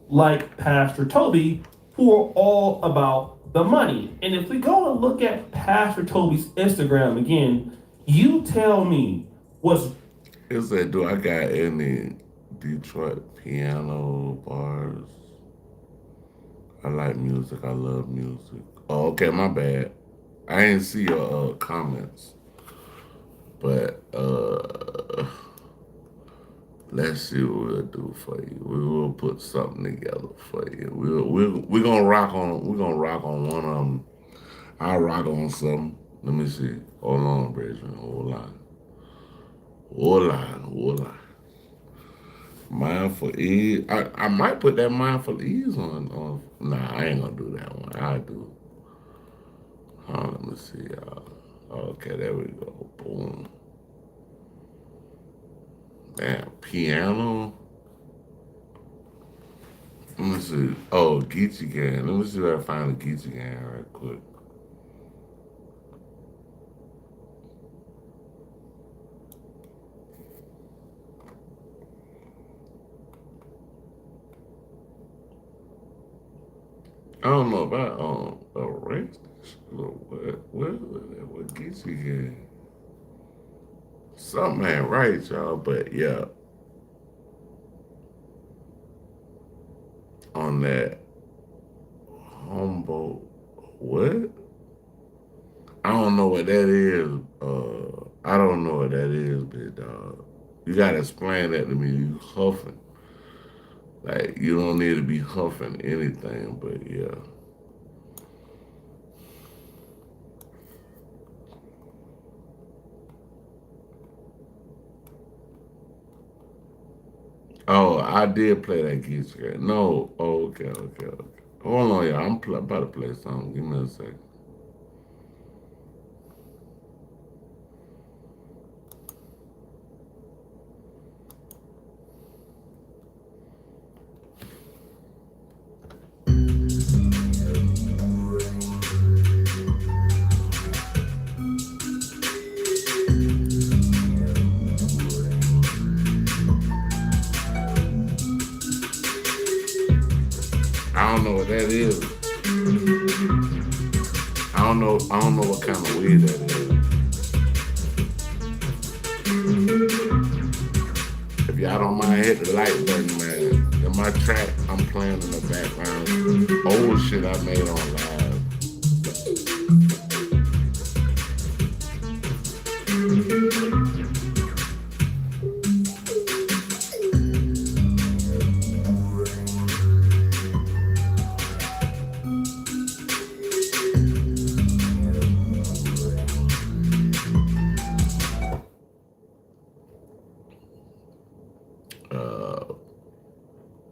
Like Pastor Toby, who are all about the money. And if we go and look at Pastor Toby's Instagram again, you tell me what's... It said, do I got any Detroit piano bars? I like music. I love music. Oh, okay, my bad. I didn't see your comments. But let's see what we'll do for you. We will put something together for you. We're gonna rock on. We're gonna rock on one of them. I'll rock on something. Let me see. Hold on, Bridget. Hold on. Mindful ease. I might put that mindful ease on. Nah, I ain't gonna do that one. I do. Let me see, y'all. Okay, there we go. Boom. Damn, piano. Let me see. Oh, Geechee Gang. Let me see if I find a Geechee Gang right quick. I don't know about erase this. What Geechee Gang? Something ain't right, y'all, but yeah. On that humble, what? I don't know what that is. I don't know what that is, big dog. You gotta explain that to me. You huffing. Like, you don't need to be huffing anything, but yeah. Oh, I did play that guitar. No, okay. Hold on, y'all. I'm about to play something. Give me a second. I don't know what that is. I don't know what kind of weed that is. If y'all don't mind, hit the like button, man. In my track, I'm playing in the background. Old shit I made on live.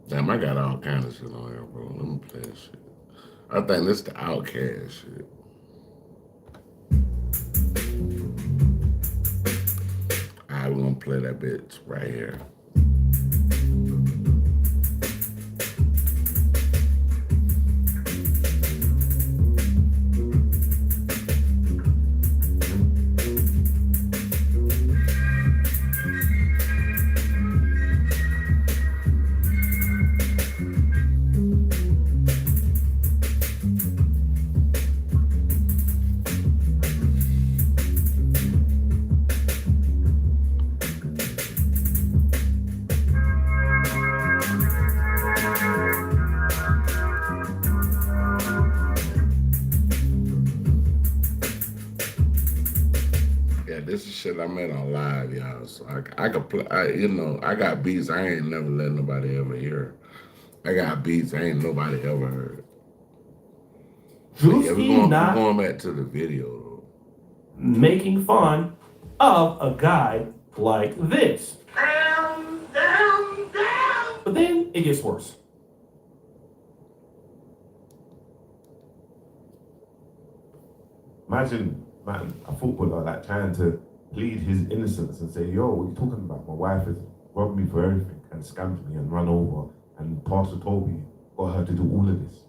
Damn, I got all kinds of shit on here, bro. Let me play that shit. I think this the Outcast shit. Alright, we're gonna play that bitch right here. This is shit I made on live, y'all. So I could play. I got beats I ain't never let nobody ever hear. I got beats I ain't nobody ever heard. Yeah, we're going back to the video though. Making fun of a guy like this. But then it ges worse. Imagine, man, a footballer like trying to plead his innocence and say, yo, what are you talking about? My wife has robbed me for everything and scammed me and run over, and Pastor Toby got her to do all of this.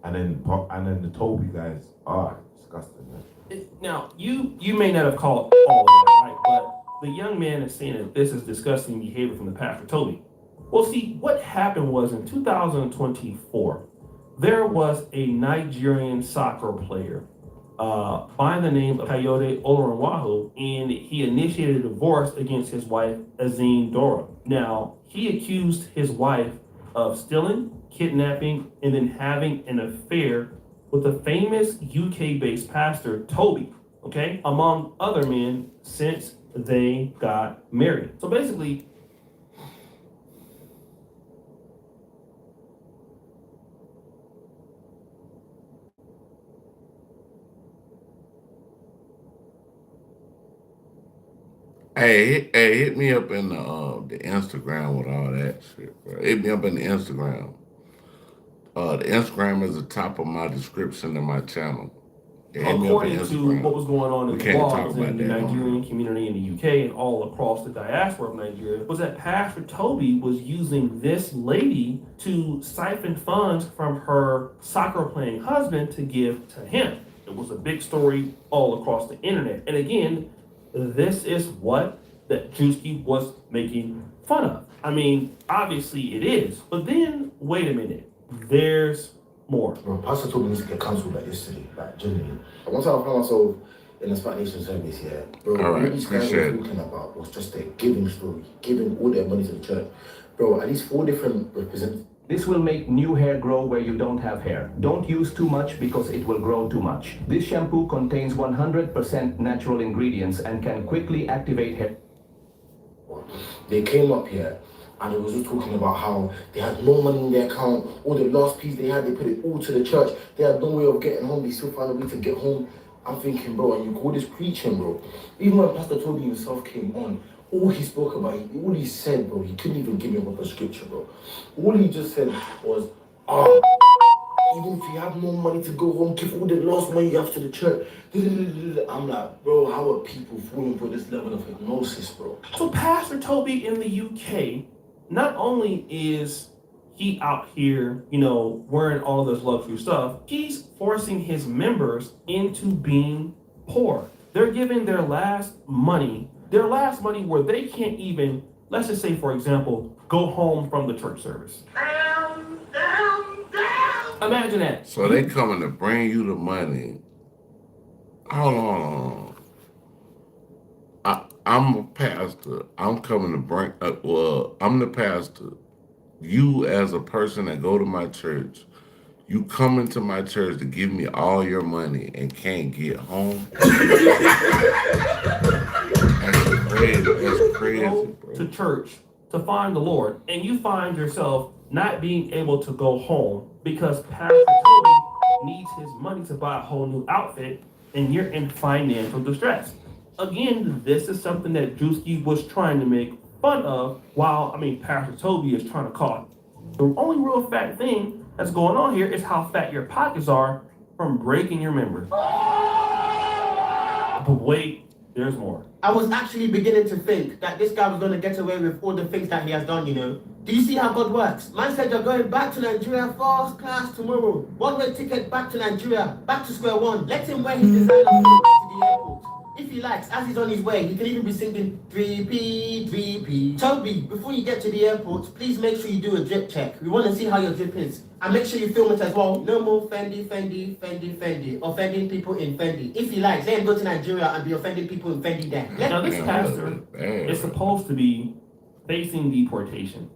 And then the Toby guys are disgusting, man. Now, you may not have called all of that, right? But the young man is saying that this is disgusting behavior from the Pastor Toby. Well, see, what happened was in 2024, there was a Nigerian soccer player by the name of Kayode Oloronwahu, and he initiated a divorce against his wife, Azine Dora. Now, he accused his wife of stealing, kidnapping, and then having an affair with a famous UK-based pastor, Toby, okay, among other men since they got married. So basically, Hey, hit me up in the Instagram with all that shit, bro. Hit me up in the Instagram. The Instagram is the top of my description in my channel. Yeah, hit me up in according to what was going on in We the can't talk blogs in about the that. Nigerian community in the UK and all across the diaspora of Nigeria, was that Pastor Toby was using this lady to siphon funds from her soccer playing husband to give to him. It was a big story all across the internet. And again, this is what that Drewski was making fun of. I mean, obviously it is, but then wait a minute, there's more. Bro, Pastor Toby needs to get cancelled like yesterday, like genuinely. One time I found myself in a Spanish Nation service, yeah. Bro, All right, what these guys appreciate were it. talking about was just a giving story, giving all their money to the church. Bro, at least 4 different representatives. This will make new hair grow where you don't have hair. Don't use too much because it will grow too much. This shampoo contains 100% natural ingredients and can quickly activate hair. They came up here and they was just talking about how they had no money in their account. All the last piece they had, they put it all to the church. They had no way of getting home. They still found a way to get home. I'm thinking, bro, and you call this preaching, bro. Even when Pastor Toby himself came on, all he spoke about, all he said, bro, he couldn't even give me a proper scripture, bro. All he just said was, even if you have no money to go home, give all the last money you have to the church. I'm like, bro, how are people falling for this level of hypnosis, bro? So Pastor Toby in the UK, not only is he out here, wearing all of this luxury stuff, he's forcing his members into being poor. They're giving their last money where they can't even, let's just say, for example, go home from the church service. Imagine that. So they coming to bring you the money. Hold on. I'm a pastor. I'm coming to bring, I'm the pastor. You as a person that go to my church, you come into my church to give me all your money and can't get home. That's crazy, Go bro. to church to find the Lord, and you find yourself not being able to go home because Pastor Toby needs his money to buy a whole new outfit, and you're in financial distress. Again, this is something that Drewski was trying to make fun of, while Pastor Toby is trying to call it. The only real fat thing that's going on here is how fat your pockets are from breaking your members. But wait, there's more. I was actually beginning to think that this guy was going to get away with all the things that he has done, Do you see how God works? Man said you're going back to Nigeria first class tomorrow. One-way ticket back to Nigeria, back to square one. Let him wear his designer clothes to the airport. If he likes, as he's on his way, he can even be singing 3P, 3P. Toby, before you get to the airport, please make sure you do a drip check. We want to see how your drip is. And make sure you film it as well. No more Fendi, Fendi, Fendi, Fendi. Offending people in Fendi. If he likes, let him go to Nigeria and be offending people in Fendi there. Now this pastor is supposed to be facing deportation.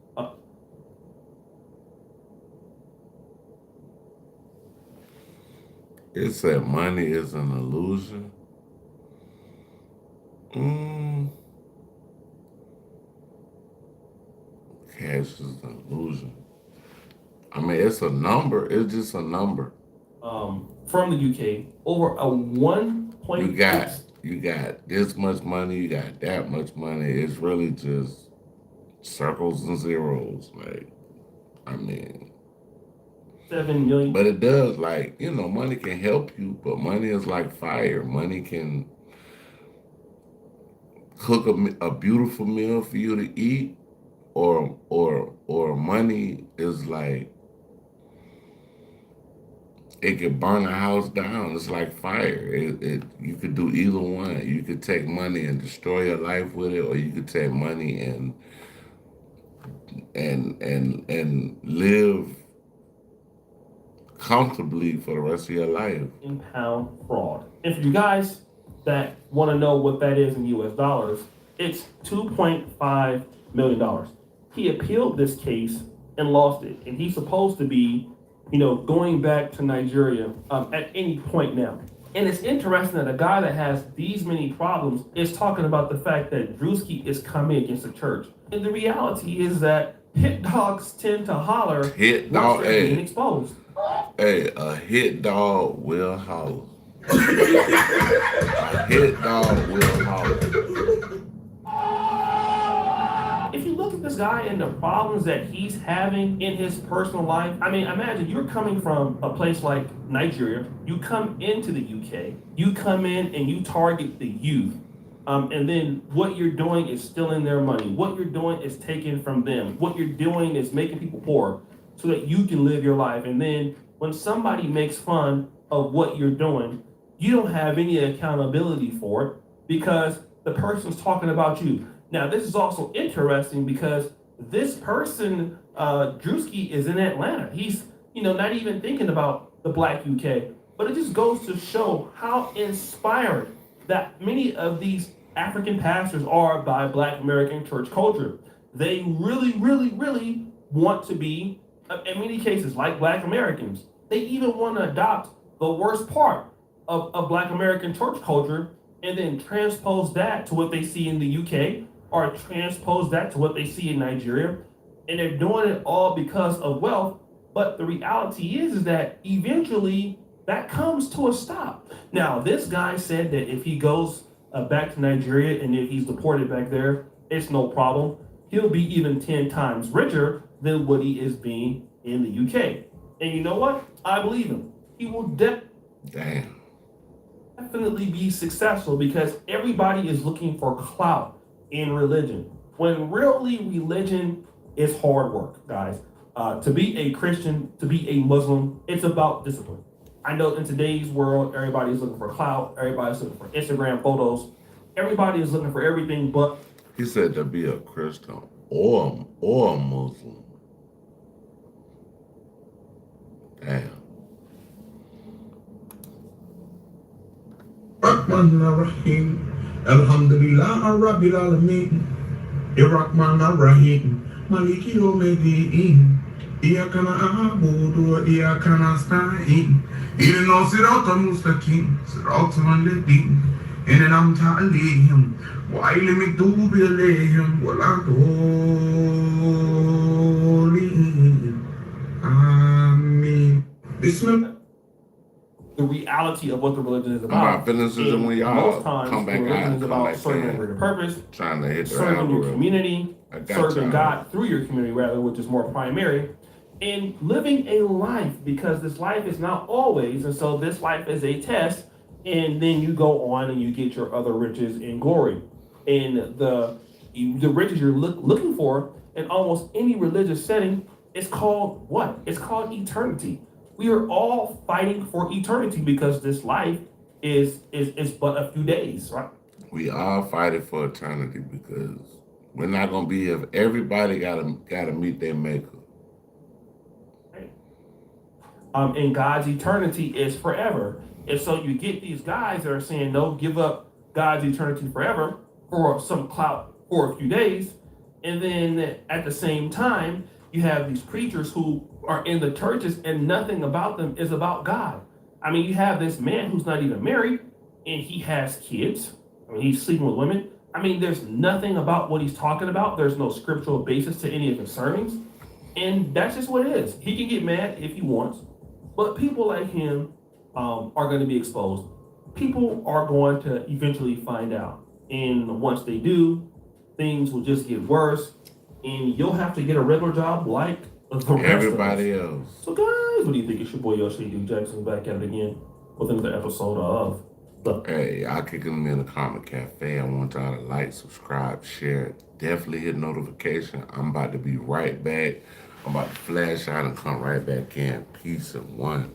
It said money is an illusion. Cash is an illusion. It's a number. It's just a number. From the UK, over a 1.6. You got this much money. You got that much money. It's really just circles and zeros. 7 million. But it does, like, you know, money can help you, but money is like fire. Money can cook a beautiful meal for you to eat, or money is like, it could burn a house down. It's like fire. You could do either one. You could take money and destroy your life with it, or you could take money and live comfortably for the rest of your life. Pound fraud. And for you guys that want to know what that is in US dollars, it's $2.5 million. He appealed this case and lost it. And he's supposed to be, going back to Nigeria at any point now. And it's interesting that a guy that has these many problems is talking about the fact that Drewski is coming against the church. And the reality is that hit dogs tend to holler once they're being exposed. Hey, a hit dog will holler. A hit dog will holler. If you look at this guy and the problems that he's having in his personal life, I mean, imagine you're coming from a place like Nigeria, you come into the UK, you come in and you target the youth, and then what you're doing is stealing their money. What you're doing is taking from them. What you're doing is making people poor so that you can live your life. And then when somebody makes fun of what you're doing, you don't have any accountability for it because the person's talking about you. Now, this is also interesting because this person, Drewski, is in Atlanta. He's, not even thinking about the Black UK. But it just goes to show how inspired that many of these African pastors are by Black American church culture. They really, really, really want to be, in many cases, like Black Americans. They even want to adopt the worst part of Black American church culture and then transpose that to what they see in the UK, or transpose that to what they see in Nigeria. And they're doing it all because of wealth. But the reality is that eventually that comes to a stop. Now, this guy said that if he goes back to Nigeria and if he's deported back there, it's no problem. He'll be even 10 times richer than what he is being in the UK. And you know what? I believe him. He will definitely be successful because everybody is looking for clout in religion, when really religion is hard work, guys. To be a Christian, to be a Muslim, it's about discipline. I know in today's world, everybody's looking for clout, everybody's looking for Instagram photos, everybody is looking for everything but. He said to be a Christian or a Muslim. Damn. Rahman Rahim. Alhamdulillah Rabbil Alamin. Rahman Rahim. Maliki Yawmiddin. Iyyaka na'budu wa iyyaka nasta'in. Ihdinas siratal mustaqim. Siratal ladhina an'amta 'alayhim ghayril maghdubi 'alayhim waladdallin. Amen. Bismillah. The reality of what the religion is about. Most times, the religion is about serving a greater purpose, trying to hit serving your community, serving God through your community, rather, which is more primary, and living a life, because this life is not always, and so this life is a test, and then you go on and you get your other riches in glory. And the riches you're looking for in almost any religious setting is called what? It's called eternity. We are all fighting for eternity because this life is but a few days, right? We are fighting for eternity because we're not gonna be here. Everybody gotta meet their maker. And God's eternity is forever. And so you get these guys that are saying, no, give up God's eternity forever for some clout for a few days. And then at the same time, you have these preachers who are in the churches and nothing about them is about God. I mean, you have this man who's not even married and he has kids. I mean, he's sleeping with women. I mean, there's nothing about what he's talking about. There's no scriptural basis to any of his sermons. And that's just what it is. He can get mad if he wants, but people like him are going to be exposed. People are going to eventually find out. And once they do, things will just get worse. And you'll have to get a regular job like the rest everybody of us. else. So guys, guys, what do you think? It's your boy Yoshi D. Jackson back at it again with another episode of Hey, y'all kicking me in the Karma Cafe. I want y'all to like, subscribe, share. Definitely hit notification. I'm about to be right back. I'm about to flash out and come right back in. Peace and one.